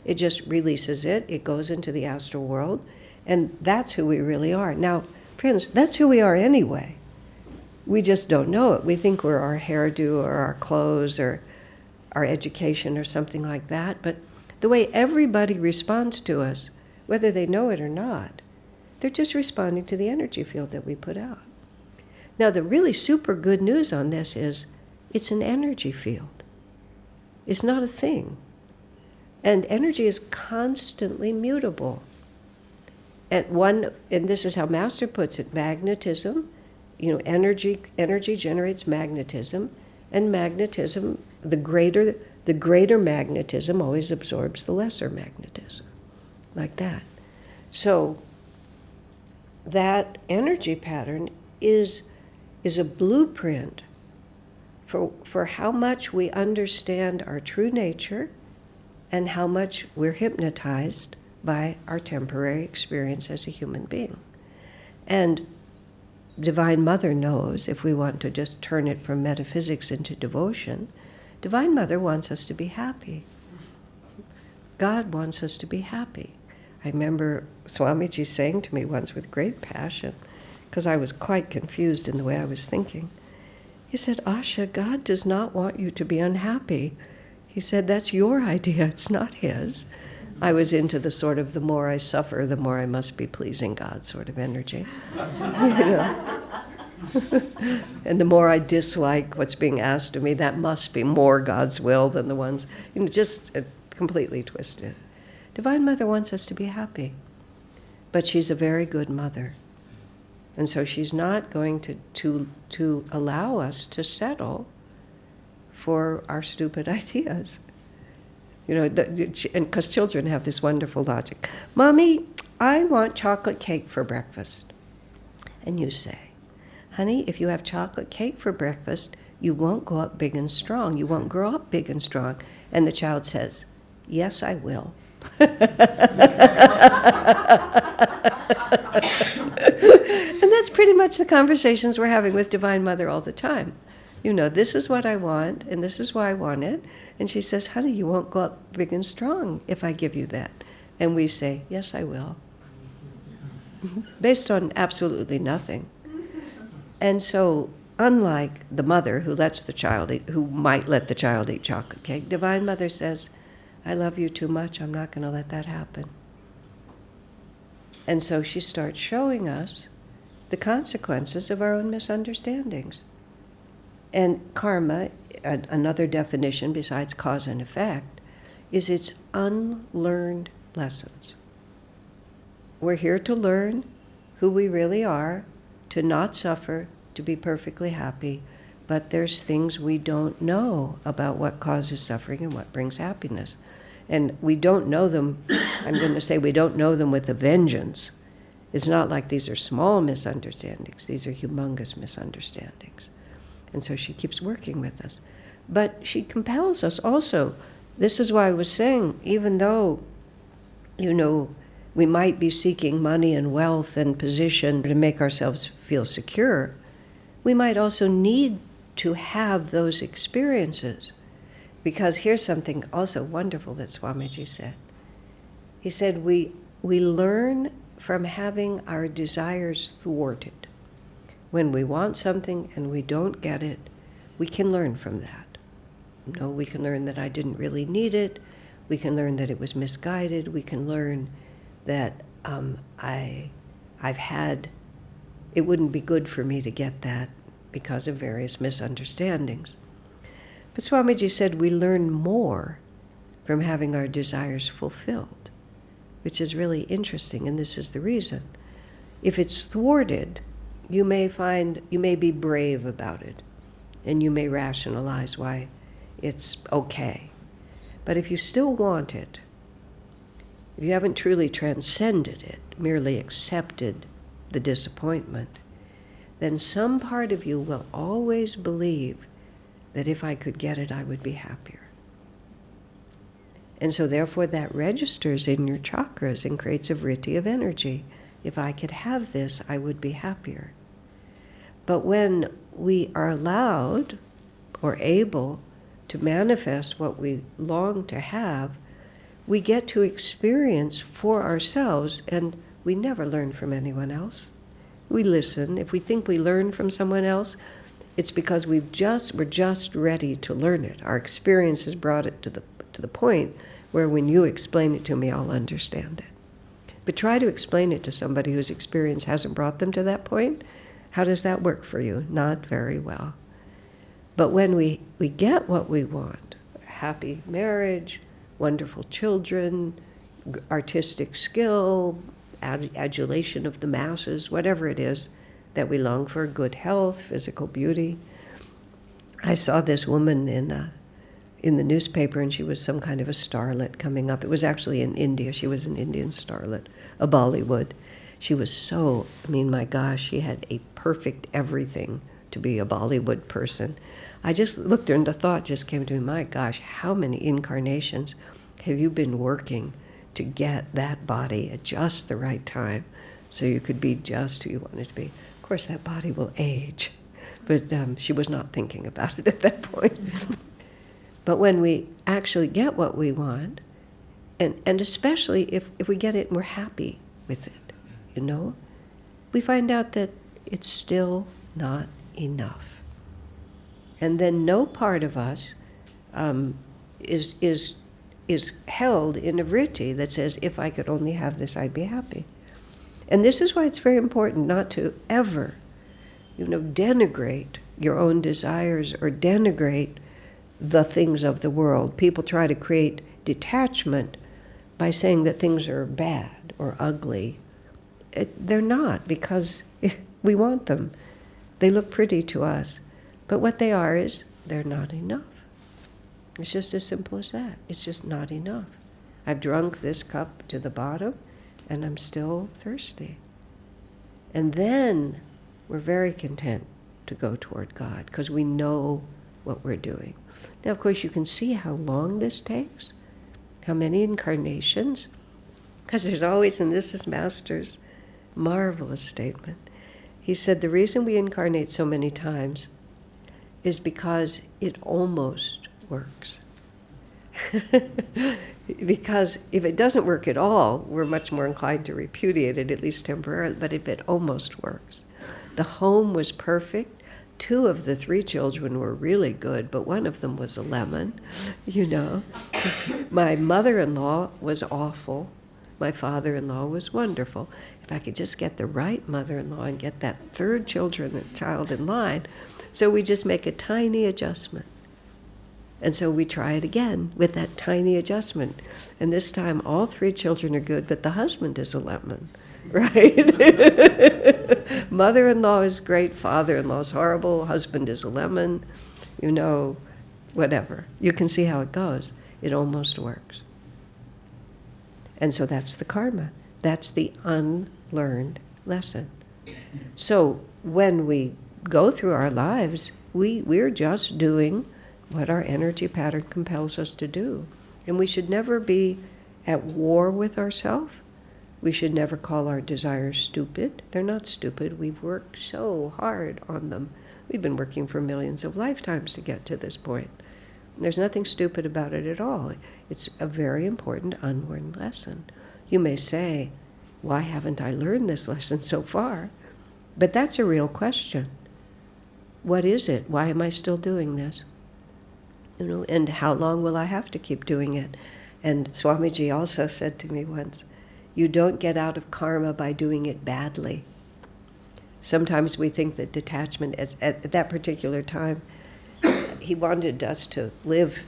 It just releases it. It goes into the astral world. And that's who we really are. Now, friends, that's who we are anyway. We just don't know it. We think we're our hairdo or our clothes or our education or something like that. But the way everybody responds to us, whether they know it or not, they're just responding to the energy field that we put out. Now, the really super good news on this is it's an energy field. It's not a thing. And energy is constantly mutable. And this is how Master puts it, magnetism, energy generates magnetism, and magnetism, the greater magnetism always absorbs the lesser magnetism, like that. So that energy pattern is a blueprint for how much we understand our true nature and how much we're hypnotized by our temporary experience as a human being. And Divine Mother knows, if we want to just turn it from metaphysics into devotion, Divine Mother wants us to be happy. God wants us to be happy. I remember Swamiji saying to me once with great passion, because I was quite confused in the way I was thinking. He said, Asha, God does not want you to be unhappy. He said, that's your idea, it's not his. I was into the sort of the more I suffer, the more I must be pleasing God sort of energy. And the more I dislike what's being asked of me, that must be more God's will than the ones, just completely twisted. Divine Mother wants us to be happy, but she's a very good mother. And so she's not going to allow us to settle for our stupid ideas. And because children have this wonderful logic. Mommy, I want chocolate cake for breakfast. And you say, honey, if you have chocolate cake for breakfast, you won't go up big and strong. You won't grow up big and strong. And the child says, yes, I will. And that's pretty much the conversations we're having with Divine Mother all the time. This is what I want, and this is why I want it. And she says, honey, you won't go up big and strong if I give you that. And we say, yes, I will. Based on absolutely nothing. And so, unlike the mother who might let the child eat chocolate cake, Divine Mother says, I love you too much, I'm not going to let that happen. And so she starts showing us the consequences of our own misunderstandings. And karma, another definition besides cause and effect, is its unlearned lessons. We're here to learn who we really are, to not suffer, to be perfectly happy, but there's things we don't know about what causes suffering and what brings happiness. And we don't know them, I'm going to say we don't know them with a vengeance. It's not like these are small misunderstandings, these are humongous misunderstandings. And so she keeps working with us. But she compels us also. This is why I was saying, even though, we might be seeking money and wealth and position to make ourselves feel secure, we might also need to have those experiences. Because here's something also wonderful that Swamiji said. He said, we learn from having our desires thwarted. When we want something and we don't get it, we can learn from that. We can learn that I didn't really need it. We can learn that it was misguided. We can learn that it wouldn't be good for me to get that because of various misunderstandings. But Swamiji said we learn more from having our desires fulfilled, which is really interesting, and this is the reason. If it's thwarted, you may be brave about it, and you may rationalize why it's okay. But if you still want it, if you haven't truly transcended it, merely accepted the disappointment, then some part of you will always believe that if I could get it, I would be happier. And so therefore that registers in your chakras and creates a vritti of energy. If I could have this, I would be happier. But when we are allowed or able to manifest what we long to have, we get to experience for ourselves, and we never learn from anyone else. We listen. If we think we learn from someone else, it's because we're just ready to learn it. Our experience has brought it to the point where when you explain it to me, I'll understand it. But try to explain it to somebody whose experience hasn't brought them to that point. How does that work for you? Not very well. But when we get what we want, happy marriage, wonderful children, artistic skill, adulation of the masses, whatever it is that we long for, good health, physical beauty. I saw this woman in the newspaper, and she was some kind of a starlet coming up. It was actually in India. She was an Indian starlet, a Bollywood. She was my gosh, she had a perfect everything to be a Bollywood person. I just looked at her and the thought just came to me, my gosh, how many incarnations have you been working to get that body at just the right time so you could be just who you wanted to be? Of course, that body will age, but she was not thinking about it at that point. But when we actually get what we want, and especially if we get it and we're happy with it, we find out that it's still not enough. And then no part of us is held in a vritti that says, if I could only have this, I'd be happy. And this is why it's very important not to ever, denigrate your own desires or denigrate the things of the world. People try to create detachment by saying that things are bad or ugly. They're not, because we want them. They look pretty to us. But what they are is, they're not enough. It's just as simple as that. It's just not enough. I've drunk this cup to the bottom, and I'm still thirsty. And then we're very content to go toward God, because we know what we're doing. Now, of course, you can see how long this takes, how many incarnations, because there's always, and this is Master's marvelous statement. He said the reason we incarnate so many times is because it almost works. Because if it doesn't work at all, we're much more inclined to repudiate it, at least temporarily, but if it almost works. The home was perfect. 2 of the 3 children were really good, but one of them was a lemon, My mother-in-law was awful. My father-in-law was wonderful. If I could just get the right mother-in-law and get that 3rd child in line. So we just make a tiny adjustment. And so we try it again with that tiny adjustment. And this time all 3 children are good, but the husband is a lemon, right? Mother-in-law is great, father-in-law is horrible, husband is a lemon, whatever. You can see how it goes. It almost works. And so that's the karma. That's the unlearned lesson. So when we go through our lives, we're just doing what our energy pattern compels us to do. And we should never be at war with ourselves. We should never call our desires stupid. They're not stupid. We've worked so hard on them. We've been working for millions of lifetimes to get to this point. There's nothing stupid about it at all. It's a very important unlearned lesson. You may say, why haven't I learned this lesson so far? But that's a real question. What is it? Why am I still doing this? And how long will I have to keep doing it? And Swamiji also said to me once, you don't get out of karma by doing it badly. Sometimes we think that detachment, at that particular time, he wanted us to live,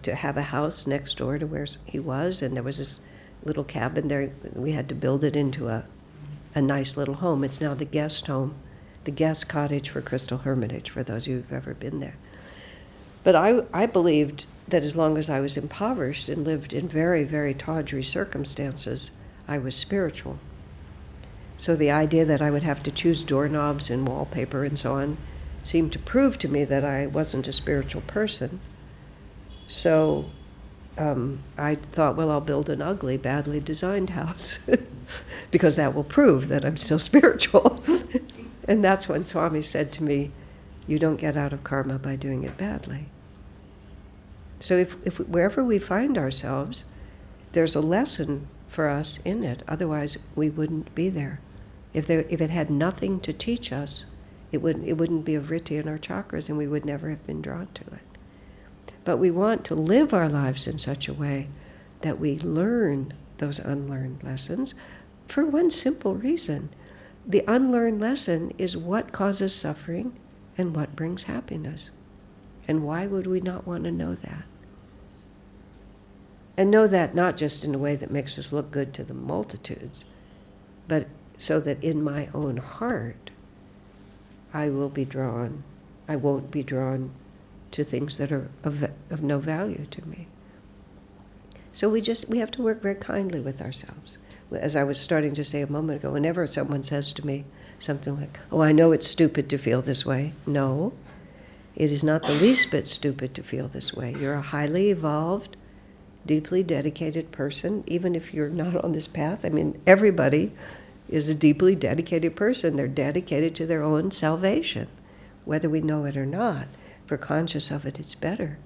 to have a house next door to where he was, and there was this little cabin there. We had to build it into a nice little home. It's now the guest home, the guest cottage for Crystal Hermitage, for those of you who've ever been there. But I believed that as long as I was impoverished and lived in very, very tawdry circumstances, I was spiritual. So the idea that I would have to choose doorknobs and wallpaper and so on seemed to prove to me that I wasn't a spiritual person. So I thought, well, I'll build an ugly, badly designed house because that will prove that I'm still spiritual. And that's when Swami said to me, you don't get out of karma by doing it badly. So if wherever we find ourselves, there's a lesson for us in it. Otherwise, we wouldn't be there. If it had nothing to teach us, it wouldn't be a vritti in our chakras, and we would never have been drawn to it. But we want to live our lives in such a way that we learn those unlearned lessons for one simple reason. The unlearned lesson is what causes suffering and what brings happiness. And why would we not want to know that? And know that not just in a way that makes us look good to the multitudes, but so that in my own heart, I won't be drawn to things that are of no value to me. So we have to work very kindly with ourselves. As I was starting to say a moment ago, whenever someone says to me something like, oh, I know it's stupid to feel this way. No, it is not the least bit stupid to feel this way. You're a highly evolved, deeply dedicated person, even if you're not on this path. I mean, everybody is a deeply dedicated person. They're dedicated to their own salvation, whether we know it or not. If we're conscious of it, it's better.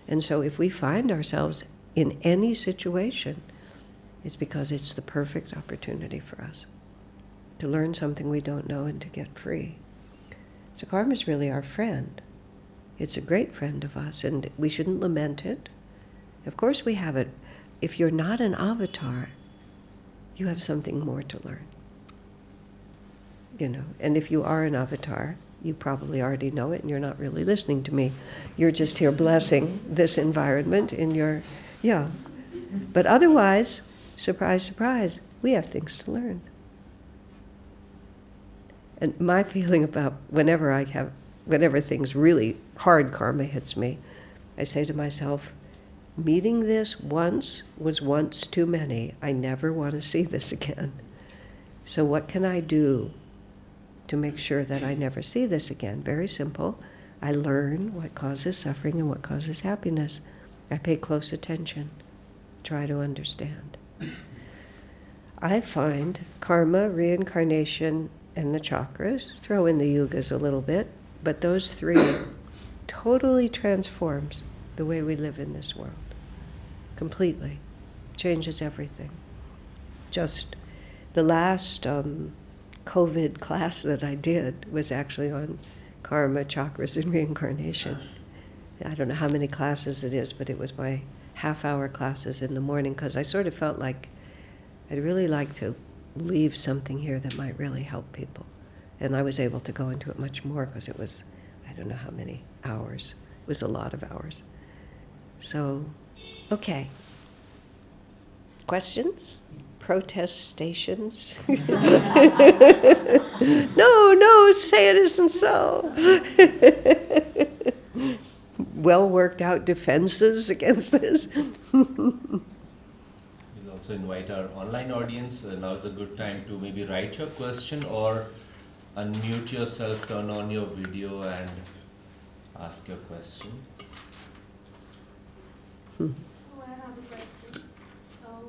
And so if we find ourselves in any situation, it's because it's the perfect opportunity for us to learn something we don't know and to get free. So karma is really our friend. It's a great friend of us, and we shouldn't lament it. Of course we have it. If you're not an avatar, you have something more to learn. And if you are an avatar, you probably already know it, and you're not really listening to me. You're just here blessing this environment in your, But otherwise, surprise, surprise, we have things to learn. And my feeling about whenever things really hard karma hits me, I say to myself, meeting this once was once too many. I never want to see this again. So what can I do to make sure that I never see this again? Very simple. I learn what causes suffering and what causes happiness. I pay close attention, try to understand. I find karma, reincarnation, and the chakras, throw in the yugas a little bit, but those three totally transforms the way we live in this world. Completely. Changes everything. Just the last COVID class that I did was actually on karma, chakras, and reincarnation. I don't know how many classes it is, but it was my half-hour classes in the morning, because I sort of felt like I'd really like to leave something here that might really help people. And I was able to go into it much more because it was, I don't know how many hours. It was a lot of hours. So, okay. Questions? Protestations? No, say it isn't so. Well worked out defenses against this. We'll also invite our online audience. Now is a good time to maybe write your question or unmute yourself, turn on your video and ask your question. Oh, I have a question.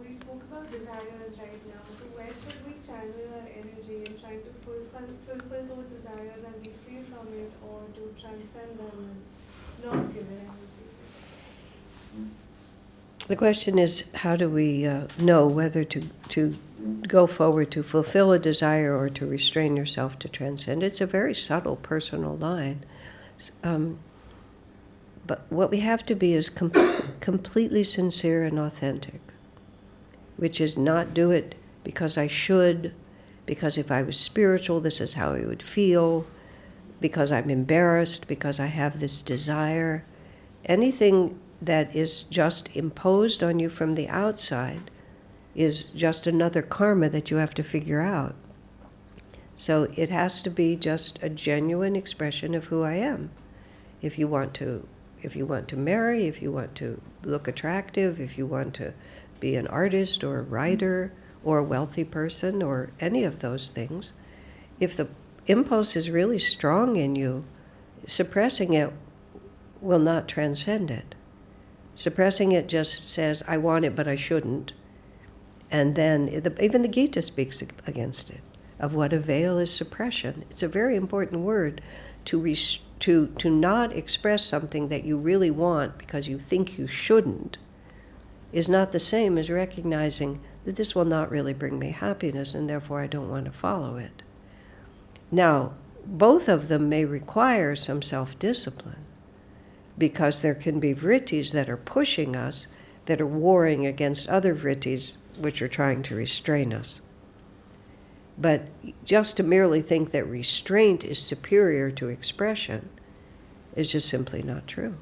We spoke about desires right now. So where should we channel our energy in trying to fulfill those desires and be free from it, or to transcend them and not give it energy? The question is, how do we know whether to go forward to fulfill a desire or to restrain yourself to transcend? It's a very subtle personal line. But what we have to be is completely sincere and authentic, which is not do it because I should, because if I was spiritual, this is how I would feel, because I'm embarrassed, because I have this desire. Anything that is just imposed on you from the outside is just another karma that you have to figure out. So it has to be just a genuine expression of who I am. If you want to marry, if you want to look attractive, if you want to be an artist or a writer or a wealthy person or any of those things, if the impulse is really strong in you, suppressing it will not transcend it. Suppressing it just says, I want it, but I shouldn't. And then even the Gita speaks against it. Of what avail is suppression. It's a very important word to not express something that you really want because you think you shouldn't is not the same as recognizing that this will not really bring me happiness and therefore I don't want to follow it. Now, both of them may require some self-discipline, because there can be vrittis that are pushing us, that are warring against other vrittis which are trying to restrain us. But just to merely think that restraint is superior to expression is just simply not true.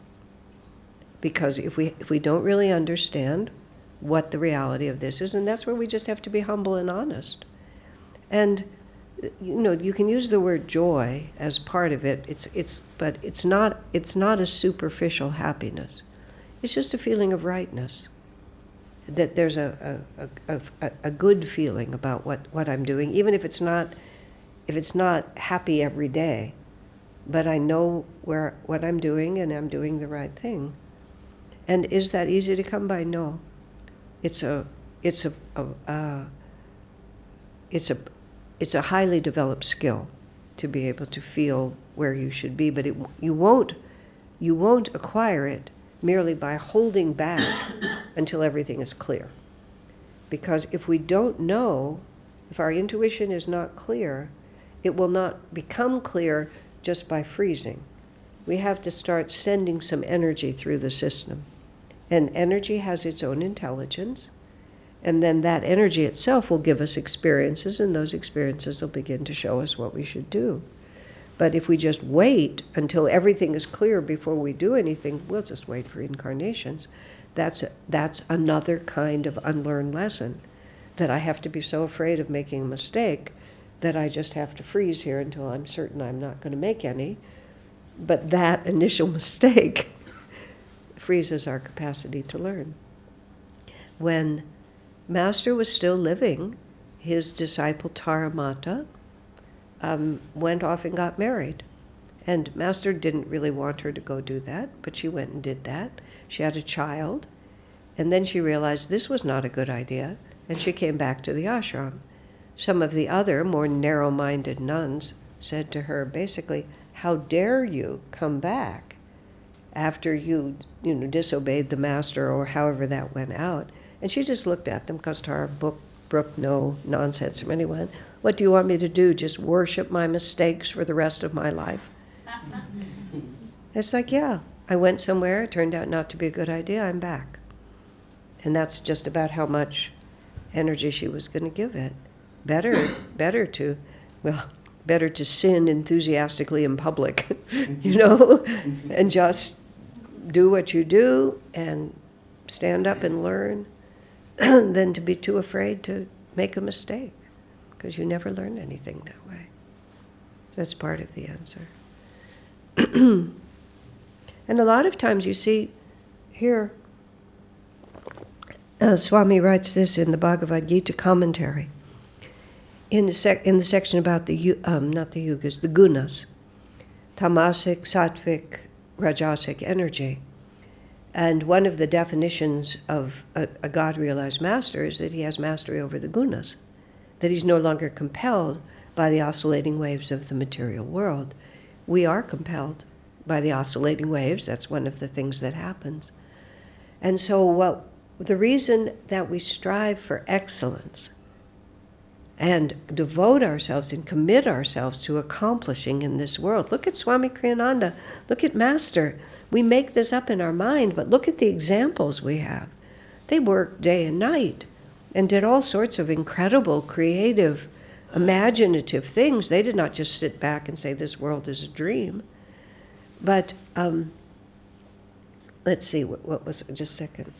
Because if we don't really understand what the reality of this is, and that's where we just have to be humble and honest. And you can use the word joy as part of it. But it's not a superficial happiness. It's just a feeling of rightness. That there's a good feeling about what I'm doing, even if it's not happy every day. But I know what I'm doing, and I'm doing the right thing. And is that easy to come by? No. It's a highly developed skill to be able to feel where you should be, but you won't acquire it merely by holding back until everything is clear. Because if we don't know, if our intuition is not clear, it will not become clear just by freezing. We have to start sending some energy through the system. And energy has its own intelligence, and then that energy itself will give us experiences, and those experiences will begin to show us what we should do. But if we just wait until everything is clear before we do anything, we'll just wait for incarnations. That's another kind of unlearned lesson, that I have to be so afraid of making a mistake that I just have to freeze here until I'm certain I'm not going to make any. But that initial mistake freezes our capacity to learn. When Master was still living, his disciple Taramata went off and got married. And Master didn't really want her to go do that, but she went and did that. She had a child, and then she realized this was not a good idea, and she came back to the ashram. Some of the other, more narrow-minded nuns said to her, basically, how dare you come back after you disobeyed the Master, or however that went out. And she just looked at them, because Tara brooked no nonsense from anyone. What do you want me to do? Just worship my mistakes for the rest of my life? It's like, yeah, I went somewhere, it turned out not to be a good idea, I'm back. And that's just about how much energy she was going to give it. Better to sin enthusiastically in public, and just do what you do and stand up and learn than to be too afraid to make a mistake, because you never learn anything that way. That's part of the answer. And a lot of times you see here, Swami writes this in the Bhagavad Gita commentary, in the section about the yugas, the gunas, tamasic, sattvic, rajasic energy. And one of the definitions of a God-realized master is that he has mastery over the gunas, that he's no longer compelled by the oscillating waves of the material world. We are compelled by the oscillating waves. That's one of the things that happens. And so the reason that we strive for excellence and devote ourselves and commit ourselves to accomplishing in this world. Look at Swami Kriyananda. Look at Master. We make this up in our mind, but look at the examples we have. They worked day and night and did all sorts of incredible, creative, imaginative things. They did not just sit back and say, this world is a dream. But let's see, what was it? Just a second.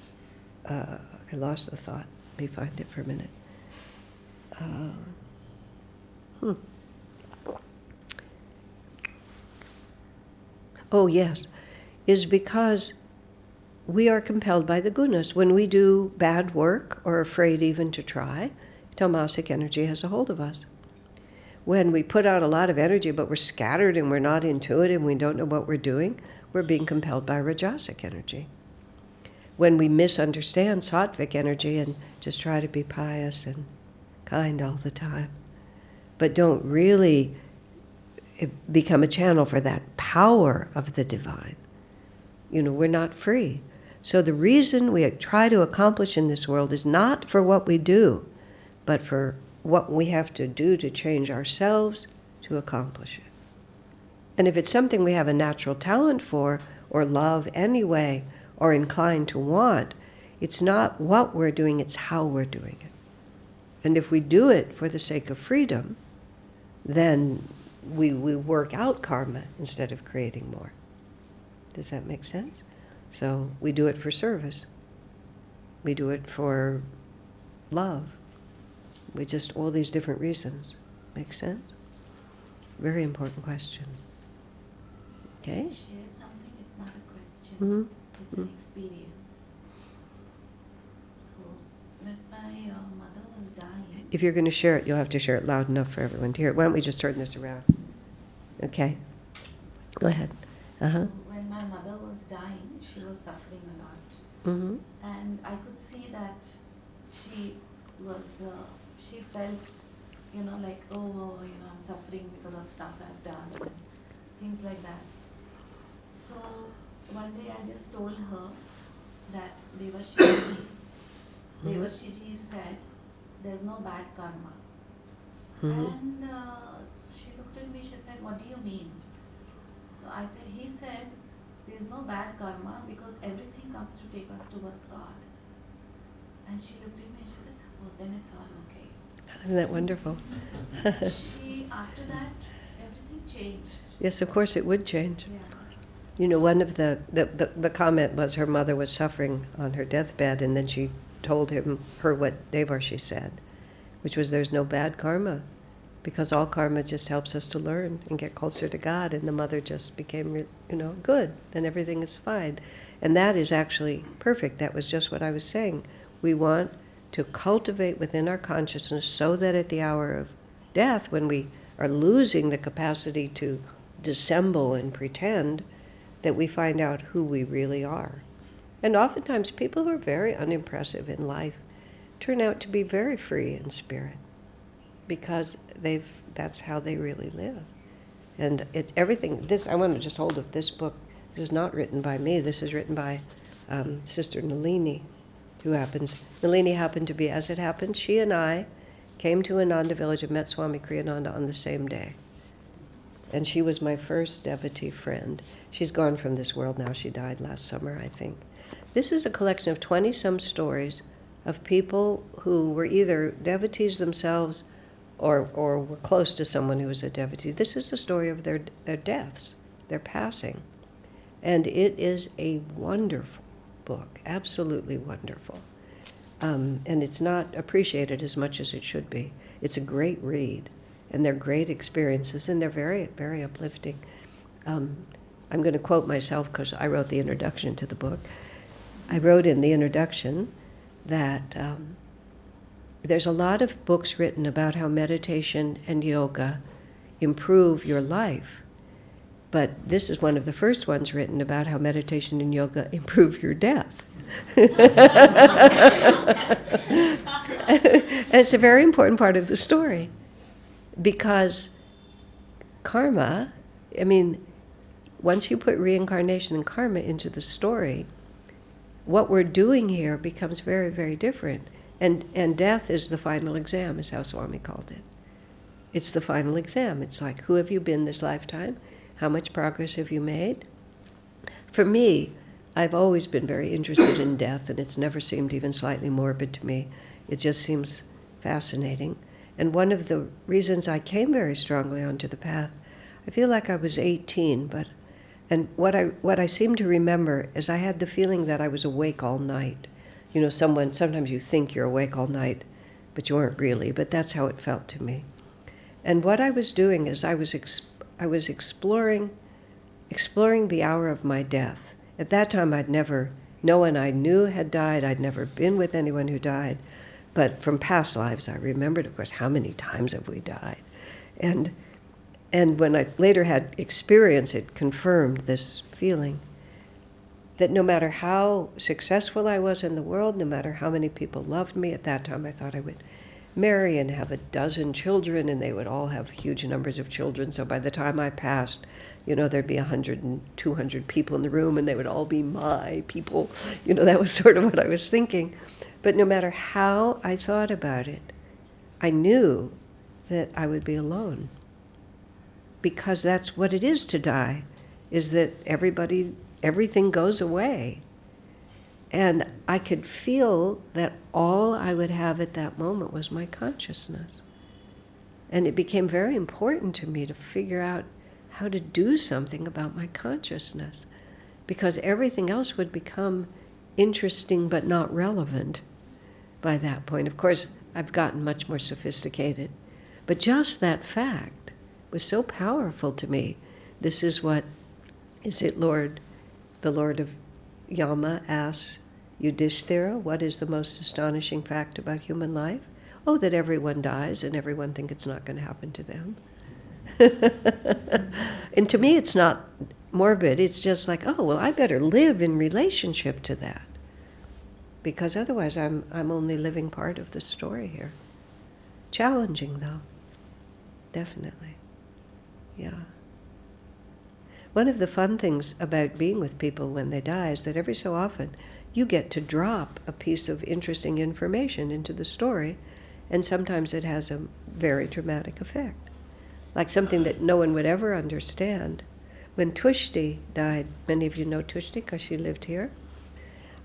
I lost the thought. Let me find it for a minute. Oh, yes, is because we are compelled by the gunas. When we do bad work or afraid even to try, tamasic energy has a hold of us. When we put out a lot of energy but we're scattered and we're not intuitive and we don't know what we're doing, we're being compelled by rajasic energy. When we misunderstand sattvic energy and just try to be pious and kind all the time, but don't really become a channel for that power of the divine, we're not free. So the reason we try to accomplish in this world is not for what we do, but for what we have to do to change ourselves to accomplish it. And if it's something we have a natural talent for, or love anyway, or inclined to want, it's not what we're doing, it's how we're doing it. And if we do it for the sake of freedom, then we work out karma instead of creating more. Does that make sense? So we do it for service. We do it for love. We just, all these different reasons. Make sense? Very important question. Okay? Share something, it's not a question. Mm-hmm. It's an experience. So, when my mother was dying, If you're going to share it, you'll have to share it loud enough for everyone to hear it. Why don't we just turn this around? Okay. Go ahead. Uh-huh. so when my mother was dying, she was suffering a lot. Mm-hmm. And I could see that she was, she felt, like, oh, I'm suffering because of stuff I've done, and things like that. So one day I just told her that Devarshiji said, there's no bad karma. Mm-hmm. And she looked at me, she said, what do you mean? So I said, he said, there's no bad karma because everything comes to take us towards God. And she looked at me and she said, well, then it's all okay. Isn't that wonderful? After that, everything changed. Yes, of course it would change. Yeah. One of the comment was her mother was suffering on her deathbed, and then she told her what Devarshi said, which was there's no bad karma, because all karma just helps us to learn and get closer to God, and the mother just became, good, and everything is fine. And that is actually perfect. That was just what I was saying. We want to cultivate within our consciousness so that at the hour of death, when we are losing the capacity to dissemble and pretend, that we find out who we really are. And oftentimes people who are very unimpressive in life turn out to be very free in spirit, because that's how they really live. And I want to just hold up this book. This is not written by me. This is written by Sister Nalini, Nalini happened to be, as it happened, she and I came to Ananda village and met Swami Kriyananda on the same day. And she was my first devotee friend. She's gone from this world now. She died last summer, I think. This is a collection of 20-some stories of people who were either devotees themselves or were close to someone who was a devotee. This is the story of their deaths, their passing. And it is a wonderful book, absolutely wonderful. And it's not appreciated as much as it should be. It's a great read, and they're great experiences, and they're very, very uplifting. I'm going to quote myself because I wrote the introduction to the book. I wrote in the introduction that there's a lot of books written about how meditation and yoga improve your life, But this is one of the first ones written about how meditation and yoga improve your death. And it's a very important part of the story, because karma, I mean, once you put reincarnation and karma into the story, what we're doing here becomes very, very different. And death is the final exam, is how Swami called it. It's the final exam. It's like, who have you been this lifetime? How much progress have you made? For me, I've always been very interested in death, and it's never seemed even slightly morbid to me. It just seems fascinating. And one of the reasons I came very strongly onto the path, I feel like I was 18, and what I seem to remember is I had the feeling that I was awake all night. You know, sometimes you think you're awake all night, but you aren't really, but that's how it felt to me. And what I was doing is I was exploring the hour of my death. At that time, no one I knew had died. I'd never been with anyone who died. But from past lives, I remembered, of course, how many times have we died? And when I later had experience, it confirmed this feeling that no matter how successful I was in the world, no matter how many people loved me, at that time I thought I would marry and have 12 children, and they would all have huge numbers of children. So by the time I passed, you know, there'd be 100 and 200 people in the room, and they would all be my people. You know, that was sort of what I was thinking. But no matter how I thought about it, I knew that I would be alone. Because that's what it is to die, is that everything goes away. And I could feel that all I would have at that moment was my consciousness. And it became very important to me to figure out how to do something about my consciousness, because everything else would become interesting but not relevant by that point. Of course, I've gotten much more sophisticated, but just that fact was so powerful to me. This is what, the Lord of Yama asks Yudhishthira, what is the most astonishing fact about human life? Oh, that everyone dies and everyone thinks it's not going to happen to them. And to me, it's not morbid. It's just like, oh, well, I better live in relationship to that, because otherwise I'm only living part of the story here. Challenging, though. Definitely. Yeah. One of the fun things about being with people when they die is that every so often you get to drop a piece of interesting information into the story, and sometimes it has a very dramatic effect. Like something that no one would ever understand. When Tushti died, many of you know Tushti because she lived here.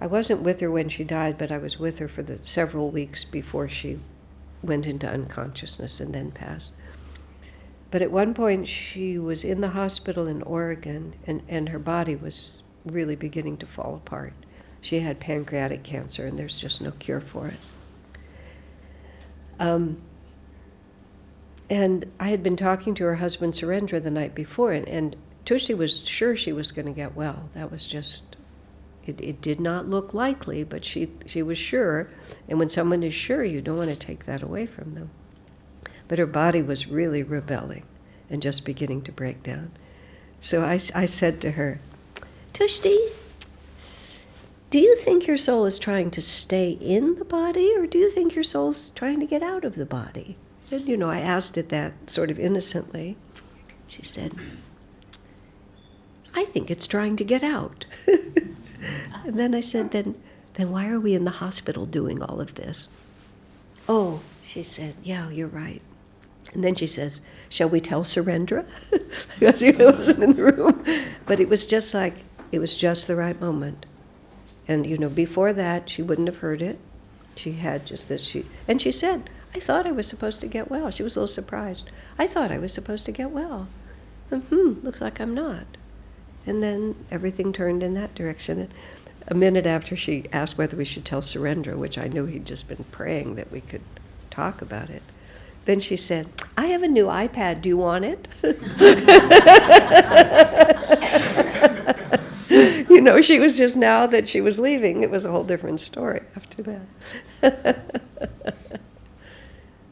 I wasn't with her when she died, but I was with her for the several weeks before she went into unconsciousness and then passed. But at one point she was in the hospital in Oregon, and her body was really beginning to fall apart. She had pancreatic cancer, and there's just no cure for it. And I had been talking to her husband Surendra the night before, and Tushti was sure she was going to get well. That was just, it did not look likely, but she was sure. And when someone is sure, you don't want to take that away from them. But her body was really rebelling and just beginning to break down. So I said to her, Tushti, do you think your soul is trying to stay in the body, or do you think your soul's trying to get out of the body? And, you know, I asked it that sort of innocently. She said, I think it's trying to get out. And then I said, then why are we in the hospital doing all of this? Oh, she said, yeah, you're right. And then she says, shall we tell Surendra? Because he wasn't in the room. But it was just the right moment. And, you know, before that, she wouldn't have heard it. She had just this, and she said, I thought I was supposed to get well. She was a little surprised. I thought I was supposed to get well. Looks like I'm not. And then everything turned in that direction. And a minute after she asked whether we should tell Surendra, which I knew he'd just been praying that we could talk about it. Then she said, I have a new iPad. Do you want it? You know, she was just, now that she was leaving, it was a whole different story after that.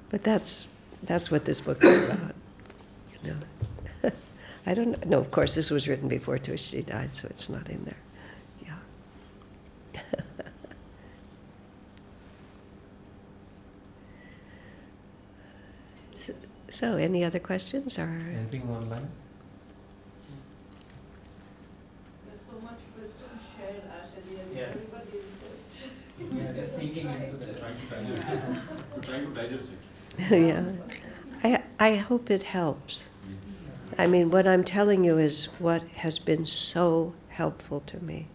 But that's what this book is about. You know, I don't know. No, of course, this was written before Tushti died, so it's not in there. Yeah. So, any other questions? Or Anything online? There's so much wisdom shared, Ashley, and Yes. everybody is just. Yeah, they're sinking into the Trying to digest it. We're trying to digest it. yeah, I hope it helps. I mean, what I'm telling you is what has been so helpful to me.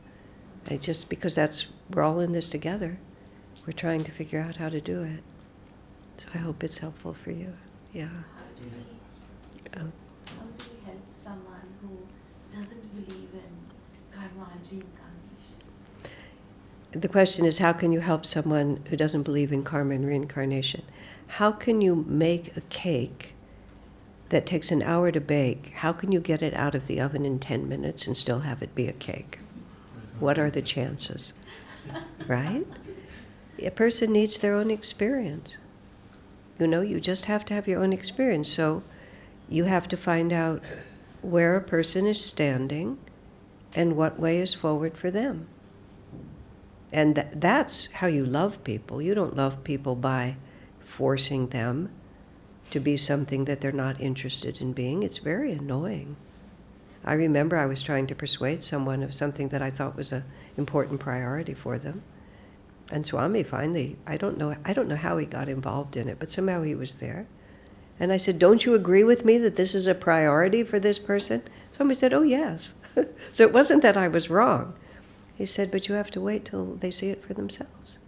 Because we're all in this together. We're trying to figure out how to do it. So I hope it's helpful for you. Yeah. How Oh. do we help someone who doesn't believe in karma and reincarnation? The question is, how can you help someone who doesn't believe in karma and reincarnation? How can you make a cake that takes an hour to bake? How can you get it out of the oven in 10 minutes and still have it be a cake? What are the chances? Right? A person needs their own experience. You just have to have your own experience. So you have to find out where a person is standing and what way is forward for them. And that's how you love people. You don't love people by forcing them to be something that they're not interested in being. It's very annoying. I remember I was trying to persuade someone of something that I thought was an important priority for them. And Swami finally, I don't know how he got involved in it, but somehow he was there. And I said, "Don't you agree with me that this is a priority for this person?" Somebody said, "Oh, yes." So it wasn't that I was wrong. He said, "But you have to wait till they see it for themselves.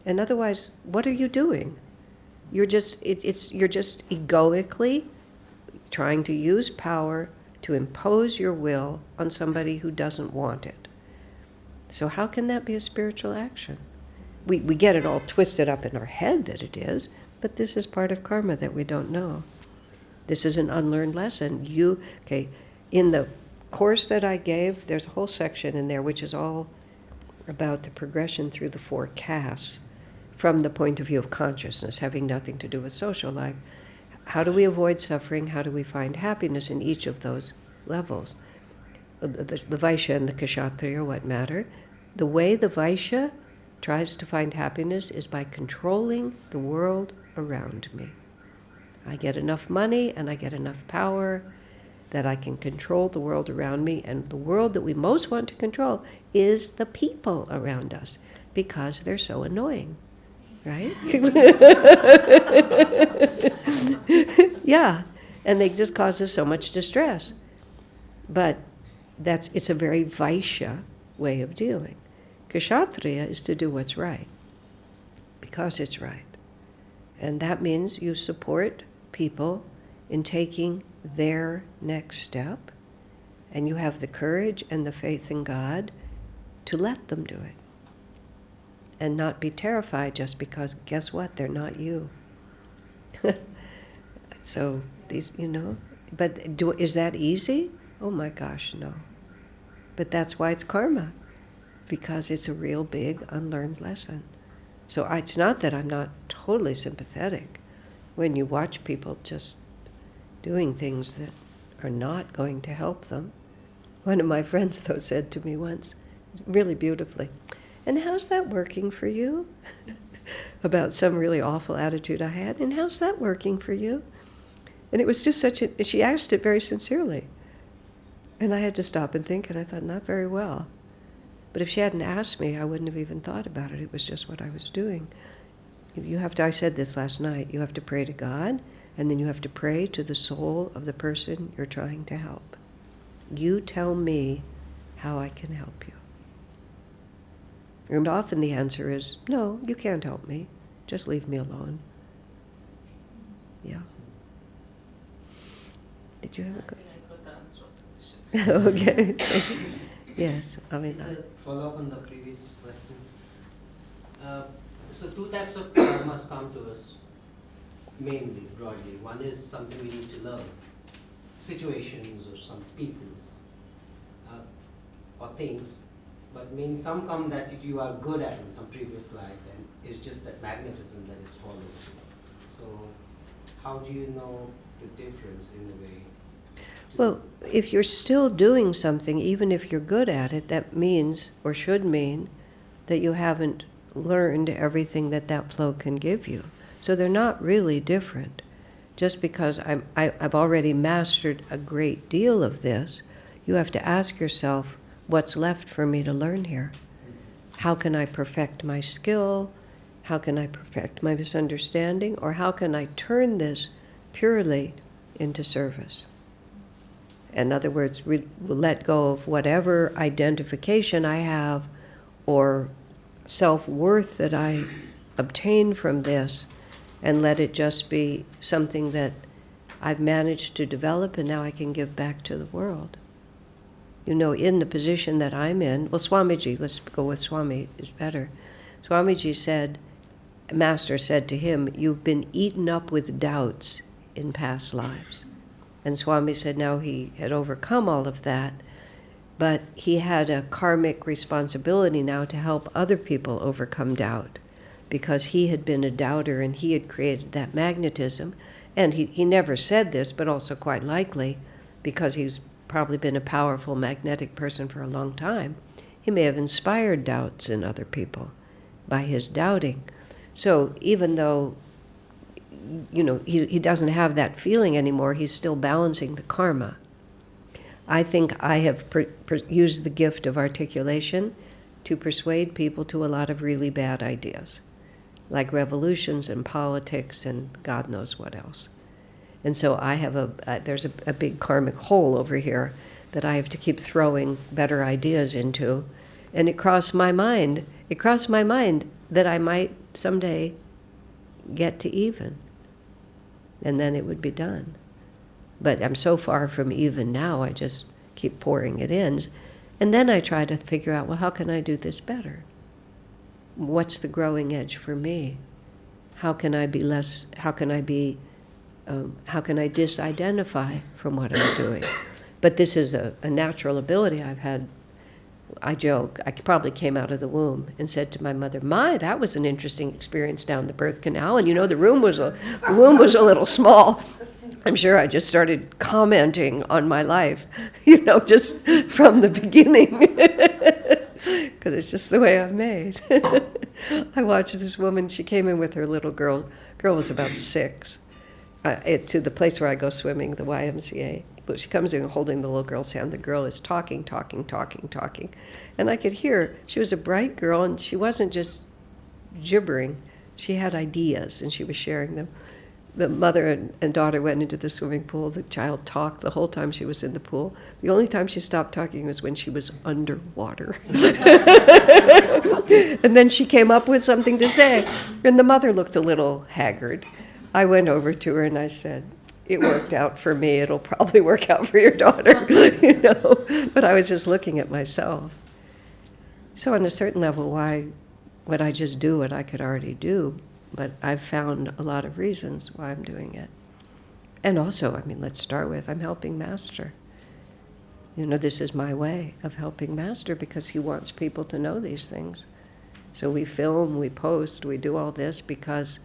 And otherwise, what are you doing? You're just egoically trying to use power to impose your will on somebody who doesn't want it. So how can that be a spiritual action? We get it all twisted up in our head that it is, but this is part of karma that we don't know. This is an unlearned lesson. In the course that I gave, there's a whole section in there which is all about the progression through the 4 castes from the point of view of consciousness, having nothing to do with social life. How do we avoid suffering? How do we find happiness in each of those levels? The Vaishya and the Kshatriya are what matter. The way the Vaishya tries to find happiness is by controlling the world around me. I get enough money and I get enough power that I can control the world around me, and the world that we most want to control is the people around us because they're so annoying, right? Yeah, and they just cause us so much distress. But it's a very Vaishya way of dealing. Kshatriya is to do what's right, because it's right. And that means you support people in taking their next step, and you have the courage and the faith in God to let them do it. And not be terrified just because, guess what, they're not you. So, but is that easy? Oh my gosh, no. But that's why it's karma, because it's a real big unlearned lesson. So it's not that I'm not totally sympathetic when you watch people just doing things that are not going to help them. One of my friends, though, said to me once, really beautifully, "And how's that working for you?" About some really awful attitude I had. "And how's that working for you?" And it was just she asked it very sincerely. And I had to stop and think, and I thought, not very well. But if she hadn't asked me, I wouldn't have even thought about it. It was just what I was doing. I said this last night, you have to pray to God, and then you have to pray to the soul of the person you're trying to help. You tell me how I can help you. And often the answer is, no, you can't help me. Just leave me alone. Yeah. Did you have a question? Okay. Yes, Amina. To follow up on the previous question. So 2 types of karmas come to us, mainly, broadly. One is something we need to learn, situations or some people or things. But some come that you are good at in some previous life, and it's just that magnificent that is follows you. So how do you know the difference in a way? Well, if you're still doing something, even if you're good at it, that means, or should mean, that you haven't learned everything that that flow can give you. So they're not really different. Just because I've already mastered a great deal of this, you have to ask yourself, what's left for me to learn here? How can I perfect my skill? How can I perfect my misunderstanding? Or how can I turn this purely into service? In other words, let go of whatever identification I have or self-worth that I obtain from this, and let it just be something that I've managed to develop and now I can give back to the world. You know, in the position that I'm in, well, Swamiji, let's go with Swami, is better. Swamiji said, Master said to him, you've been eaten up with doubts in past lives. And Swami said now he had overcome all of that, but he had a karmic responsibility now to help other people overcome doubt, because he had been a doubter and he had created that magnetism. And he never said this, but also quite likely, because he's probably been a powerful magnetic person for a long time, he may have inspired doubts in other people by his doubting. So even though, you know, he doesn't have that feeling anymore, he's still balancing the karma. I think I have used the gift of articulation to persuade people to a lot of really bad ideas, like revolutions and politics and God knows what else. And so I have there's a big karmic hole over here that I have to keep throwing better ideas into. And it crossed my mind that I might someday get to even. And then it would be done. But I'm so far from even now, I just keep pouring it in. And then I try to figure out, well, how can I do this better? What's the growing edge for me? How can I disidentify from what I'm doing? But this is a natural ability I've had. I joke, I probably came out of the womb and said to my mother, "My, that was an interesting experience down the birth canal." And you know, the womb was a little small. I'm sure I just started commenting on my life, you know, just from the beginning, because it's just the way I'm made. I watched this woman, she came in with her little girl. Girl was about 6, to the place where I go swimming, the YMCA. She comes in holding the little girl's hand. The girl is talking. And I could hear, she was a bright girl, and she wasn't just gibbering. She had ideas, and she was sharing them. The mother and daughter went into the swimming pool. The child talked the whole time she was in the pool. The only time she stopped talking was when she was underwater. And then she came up with something to say. And the mother looked a little haggard. I went over to her and I said, "It worked out for me. It'll probably work out for your daughter," you know. But I was just looking at myself. So on a certain level, why would I just do what I could already do? But I've found a lot of reasons why I'm doing it. And also, I mean, let's start with, I'm helping Master. You know, this is my way of helping Master because he wants people to know these things. So we film, we post, we do all this because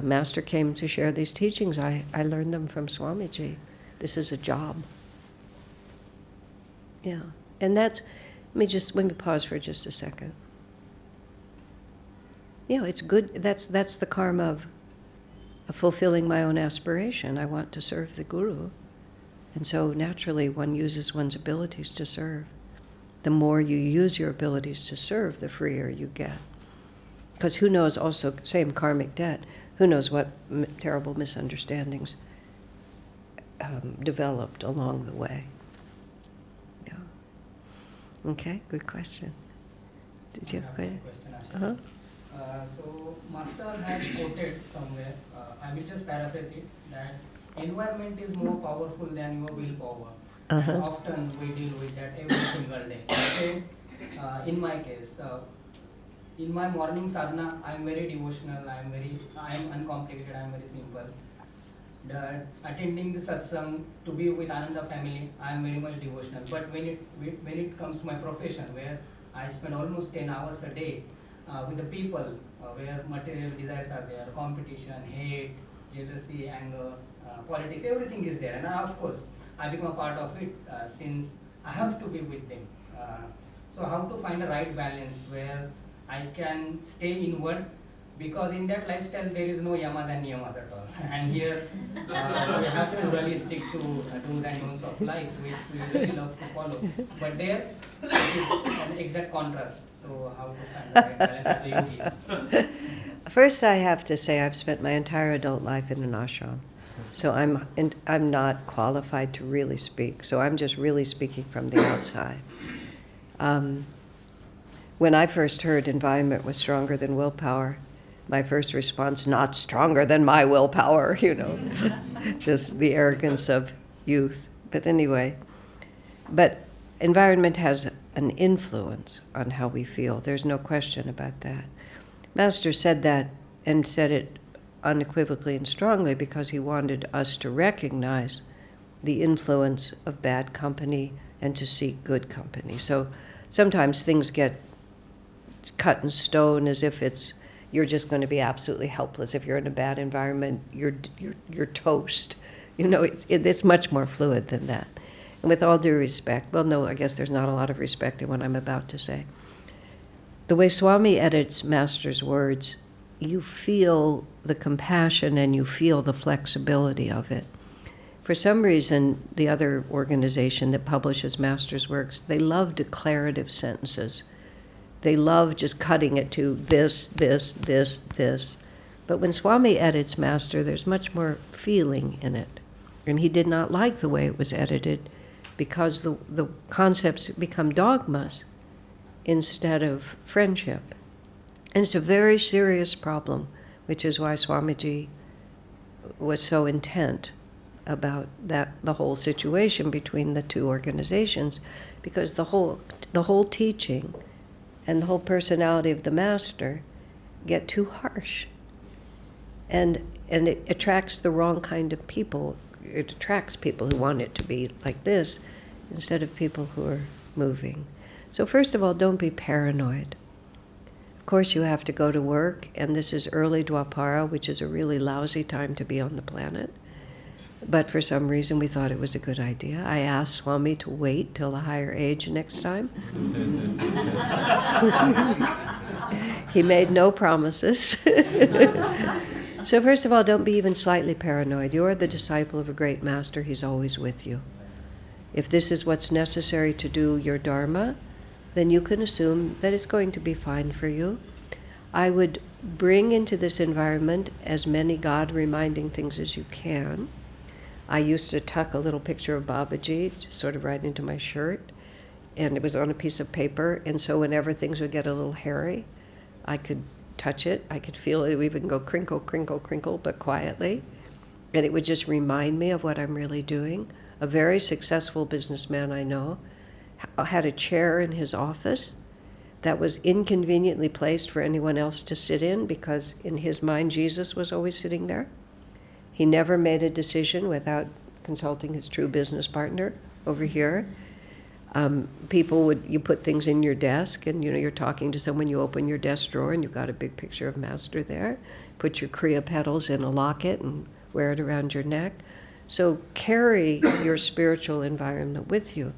Master came to share these teachings. I learned them from Swamiji. This is a job. Yeah. And that's, let me pause for just a second. You know, it's good, that's the karma of fulfilling my own aspiration. I want to serve the Guru. And so naturally one uses one's abilities to serve. The more you use your abilities to serve, the freer you get. Because who knows, also, same karmic debt, who knows what terrible misunderstandings developed along the way. Yeah. Okay, good question. Did you have a question? Uh-huh. So Master has quoted somewhere, I will just paraphrase it, that environment is more powerful than your willpower. Uh-huh. And often we deal with that every single day. So, in my case, in my morning sadhana, I am very devotional, I am uncomplicated, I am very simple. Attending the satsang, to be with Ananda family, I am very much devotional. But when it comes to my profession, where I spend almost 10 hours a day, with the people, where material desires are there, competition, hate, jealousy, anger, politics, everything is there. And of course, I become a part of it since I have to be with them. So how to find a right balance where I can stay inward, because in that lifestyle there is no yamas and niyamas at all. And here we have to really stick to do's and don'ts of life, which we really love to follow. But there it is an exact contrast. So how to find the right balance as a yogi? First, I have to say I've spent my entire adult life in an ashram, so I'm not qualified to really speak. So I'm just really speaking from the outside. When I first heard environment was stronger than willpower, my first response, not stronger than my willpower, just the arrogance of youth. But anyway, but environment has an influence on how we feel. There's no question about that. Master said that, and said it unequivocally and strongly, because he wanted us to recognize the influence of bad company and to seek good company. So sometimes things get cut in stone as if you're just going to be absolutely helpless. If you're in a bad environment, you're toast. It's much more fluid than that. And with all due respect, well, no, I guess there's not a lot of respect in what I'm about to say. The way Swami edits Master's words, you feel the compassion and you feel the flexibility of it. For some reason, the other organization that publishes Master's works, they love declarative sentences. They love just cutting it to this, this, this, this. But when Swami edits Master, there's much more feeling in it. And he did not like the way it was edited, because the concepts become dogmas instead of friendship. And it's a very serious problem, which is why Swamiji was so intent about the whole situation between the two organizations, because the whole teaching and the whole personality of the Master get too harsh. And it attracts the wrong kind of people. It attracts people who want it to be like this instead of people who are moving. So first of all, don't be paranoid. Of course, you have to go to work, and this is early Dwapara, which is a really lousy time to be on the planet. But for some reason, we thought it was a good idea. I asked Swami to wait till a higher age next time. He made no promises. So first of all, don't be even slightly paranoid. You're the disciple of a great master. He's always with you. If this is what's necessary to do your dharma, then you can assume that it's going to be fine for you. I would bring into this environment as many God-reminding things as you can. I used to tuck a little picture of Babaji just sort of right into my shirt, and it was on a piece of paper, and so whenever things would get a little hairy, I could touch it, I could feel it would even go crinkle, crinkle, crinkle, but quietly, and it would just remind me of what I'm really doing. A very successful businessman I know had a chair in his office that was inconveniently placed for anyone else to sit in, because in his mind Jesus was always sitting there. He never made a decision without consulting his true business partner over here. You put things in your desk, and you're talking to someone, you open your desk drawer and you've got a big picture of Master there. Put your Kriya petals in a locket and wear it around your neck. So carry your spiritual environment with you.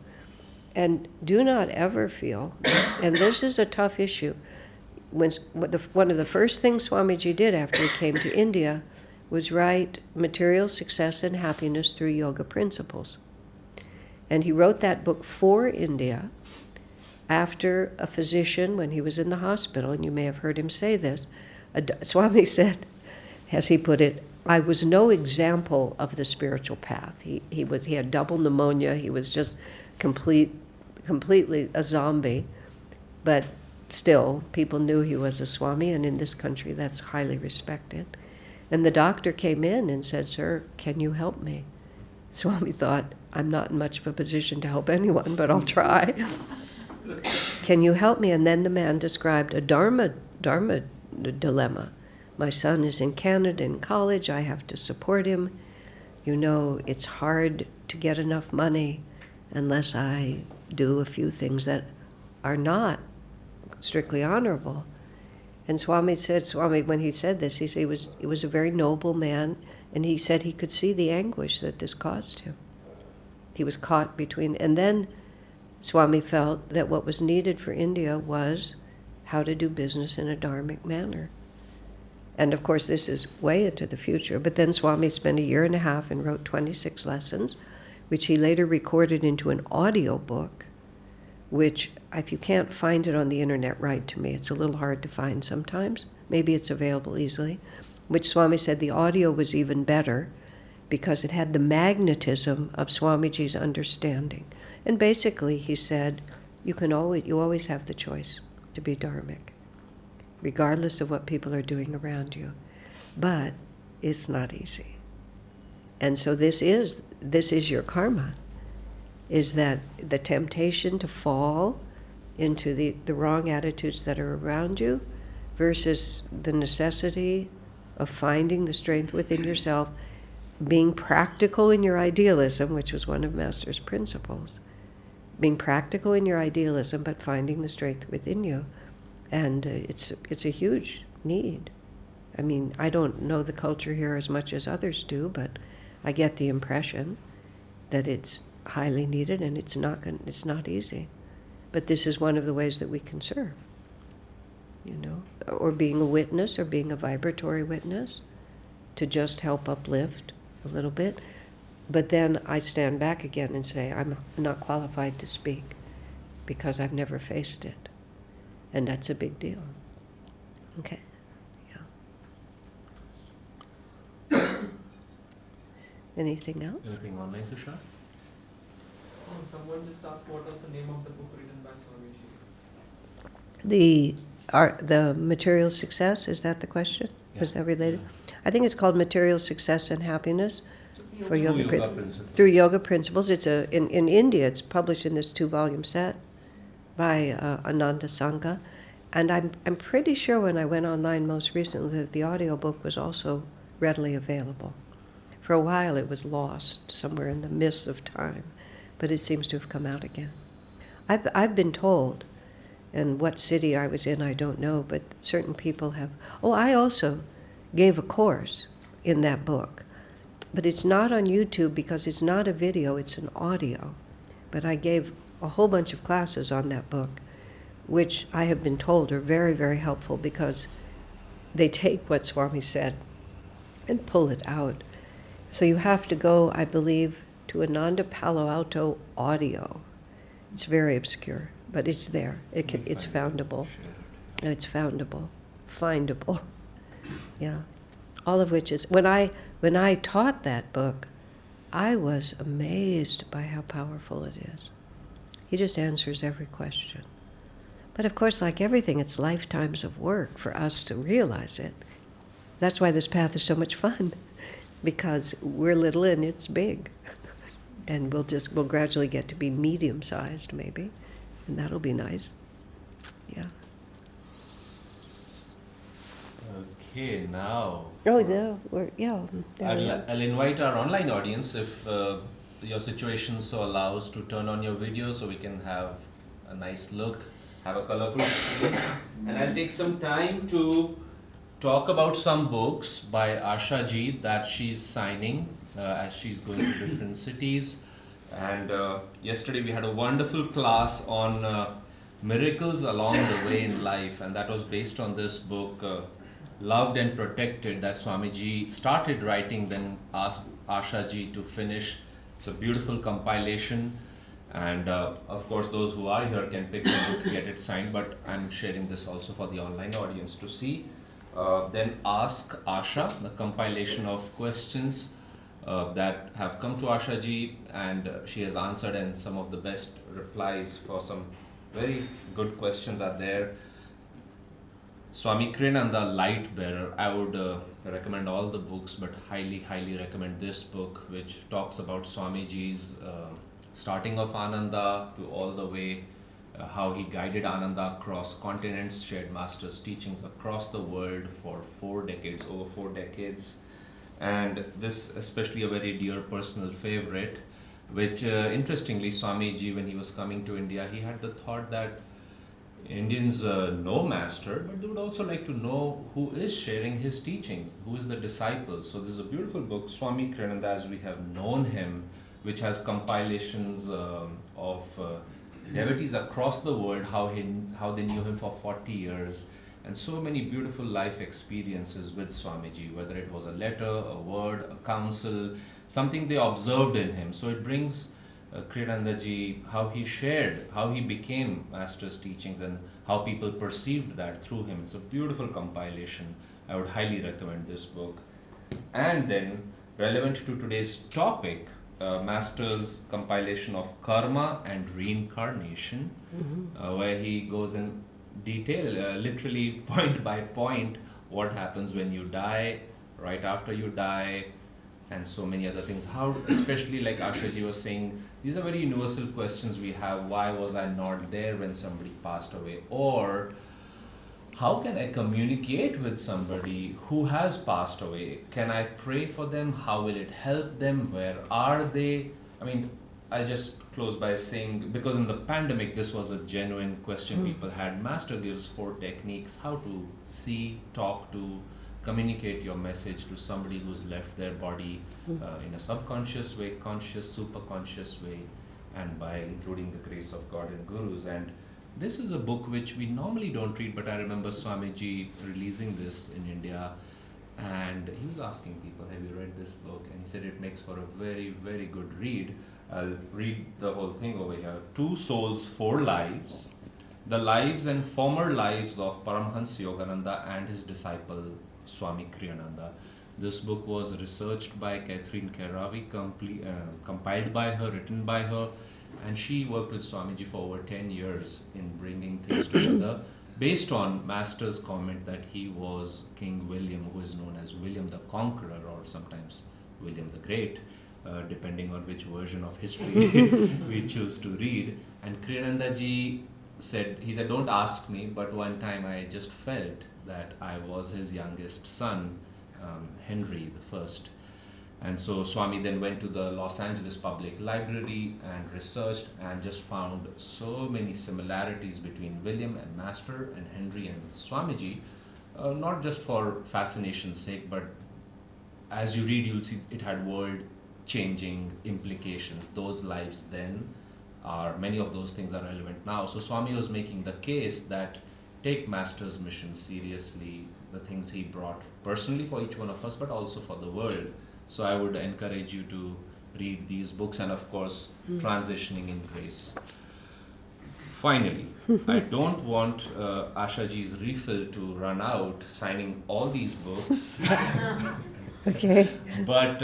And do not ever feel, and this is a tough issue, one of the first things Swamiji did after he came to India was write Material Success and Happiness Through Yoga Principles. And he wrote that book for India after a physician, when he was in the hospital, and you may have heard him say this, Swami said, as he put it, I was no example of the spiritual path. He had double pneumonia, he was just completely a zombie, but still, people knew he was a Swami, and in this country that's highly respected. And the doctor came in and said, sir, can you help me? Swami thought, I'm not in much of a position to help anyone, but I'll try. Can you help me? And then the man described a dharma dilemma. My son is in Canada in college, I have to support him. It's hard to get enough money unless I do a few things that are not strictly honorable. And Swami, when he said this, he said he was a very noble man, and he said he could see the anguish that this caused him. He was caught between, and then Swami felt that what was needed for India was how to do business in a dharmic manner. And of course, this is way into the future. But then Swami spent 1.5 years and wrote 26 lessons, which he later recorded into an audio book, which, if you can't find it on the internet, write to me. It's a little hard to find sometimes. Maybe it's available easily. Which Swami said the audio was even better because it had the magnetism of Swamiji's understanding. And basically, he said, you always have the choice to be dharmic, regardless of what people are doing around you. But it's not easy. And so this is your karma, is that the temptation to fall into the wrong attitudes that are around you versus the necessity of finding the strength within yourself, being practical in your idealism, which was one of Master's principles. Being practical in your idealism, but finding the strength within you. And it's a huge need. I mean, I don't know the culture here as much as others do, but I get the impression that it's highly needed, and it's not easy. But this is one of the ways that we can serve, or being a witness, or being a vibratory witness, to just help uplift a little bit. But then I stand back again and say, I'm not qualified to speak because I've never faced it. And that's a big deal. Okay. Yeah. Anything else? Anything online, Tushar? Someone just asked what was the name of the book written by Swamiji. The Material Success, is that the question? Yeah. Was that related? Yeah. I think it's called Material Success and Happiness for Yoga Yoga Principles. Through Yoga Principles. It's in India, it's published in this 2-volume set by Ananda Sangha. And I'm pretty sure when I went online most recently that the audiobook was also readily available. For a while it was lost somewhere in the mists of time, but it seems to have come out again. I've been told, and what city I was in I don't know, but certain people have. Oh, I also gave a course in that book, but it's not on YouTube because it's not a video, it's an audio. But I gave a whole bunch of classes on that book, which I have been told are very, very helpful because they take what Swami said and pull it out. So you have to go, I believe, to Ananda Palo Alto Audio. It's very obscure, but it's there. It's foundable. It's foundable, findable. Yeah, all of which is when I taught that book, I was amazed by how powerful it is. He just answers every question. But of course, like everything, it's lifetimes of work for us to realize it. That's why this path is so much fun, because we're little and it's big. And we'll gradually get to be medium-sized, maybe, and that'll be nice. Yeah. Okay, now. Oh, no, I'll invite our online audience, if your situation so allows, to turn on your video so we can have a nice look, have a colorful screen. And I'll take some time to talk about some books by Asha Ji that she's signing as she's going to different cities. And yesterday we had a wonderful class on miracles along the way in life, and that was based on this book, Loved and Protected, that Swamiji started writing, then asked Asha Ji to finish. It's a beautiful compilation, and of course those who are here can pick the book, get it signed, but I'm sharing this also for the online audience to see. Then Ask Asha, the compilation of questions that have come to Asha Ji, and she has answered, and some of the best replies for some very good questions are there. Swami Kriyananda, Light Bearer. I would recommend all the books, but highly recommend this book, which talks about Swamiji's starting of Ananda to all the way how he guided Ananda across continents, shared Master's teachings across the world for over 4 decades. And this especially a very dear personal favorite, which interestingly Swamiji, when he was coming to India, he had the thought that Indians know Master, but they would also like to know who is sharing his teachings, who is the disciple. So this is a beautiful book, Swami Kriyananda as we have known him, which has compilations of devotees across the world, how they knew him for 40 years, and so many beautiful life experiences with Swamiji, whether it was a letter, a word, a counsel, something they observed in him. So it brings Kriyanandaji, how he shared, how he became Master's teachings and how people perceived that through him. It's a beautiful compilation. I would highly recommend this book. And then, relevant to today's topic, Master's compilation of Karma and Reincarnation, where he goes in detail, literally point by point, what happens when you die, right after you die, and so many other things. How, especially like Ashaji was saying, these are very universal questions we have. Why was I not there when somebody passed away? Or how can I communicate with somebody who has passed away? Can I pray for them? How will it help them? Where are they? I mean, I'll just close by saying, because in the pandemic, this was a genuine question people had. Master gives 4 techniques how to see, talk to, communicate your message to somebody who's left their body in a subconscious way, conscious, superconscious way, and by including the grace of God and gurus. And this is a book which we normally don't read, but I remember Swamiji releasing this in India, and he was asking people, have you read this book? And he said it makes for a very, very good read. I'll read the whole thing over here. 2 Souls, 4 Lives, the lives and former lives of Paramhans Yogananda and his disciple Swami Kriyananda. This book was researched by Catherine Keravi, compiled by her, written by her, and she worked with Swamiji for over 10 years in bringing things together based on Master's comment that he was King William, who is known as William the Conqueror, or sometimes William the Great, depending on which version of history we choose to read. And Kriyanandaji said, he said, don't ask me, but one time I just felt that I was his youngest son, Henry I. And so Swami then went to the Los Angeles Public Library and researched and just found so many similarities between William and Master and Henry and Swamiji, not just for fascination's sake, but as you read, you'll see it had world-changing implications. Those lives then are, many of those things are relevant now. So Swami was making the case that take Master's mission seriously, the things he brought personally for each one of us, but also for the world. So I would encourage you to read these books and, of course, Transitioning in Grace. Finally, I don't want Ashaji's refill to run out signing all these books. Okay. But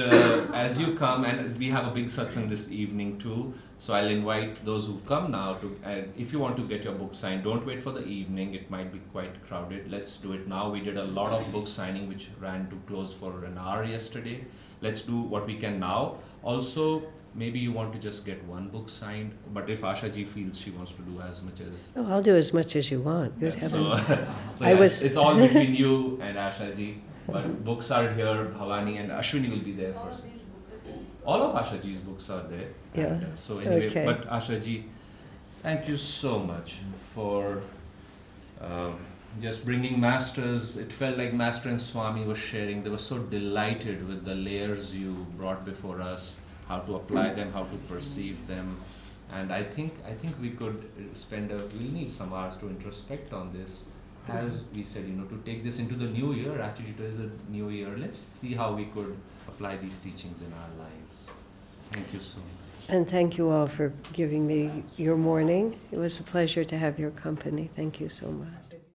as you come, and we have a big satsang this evening too, so I'll invite those who've come now to, if you want to get your book signed, don't wait for the evening, it might be quite crowded. Let's do it now. We did a lot of book signing which ran to close for an hour yesterday. Let's do what we can now. Also, maybe you want to just get one book signed, but if Ashaji feels she wants to do as much as... Oh, I'll do as much as you want. Good Yeah, heaven. so I was- it's all between you and Ashaji. But books are here, Bhavani and Ashwini will be there All first. these books are good. All of Ashaji's books are there. Yeah. And, so anyway, Okay. but Ashaji, thank you so much for just bringing Masters. It felt like Master and Swami were sharing. They were so delighted with the layers you brought before us, how to apply them, how to perceive them. And I think we could we'll need some hours to introspect on this. As we said, to take this into the new year, actually it is a new year. Let's see how we could apply these teachings in our lives. Thank you so much. And thank you all for giving me your morning. It was a pleasure to have your company. Thank you so much.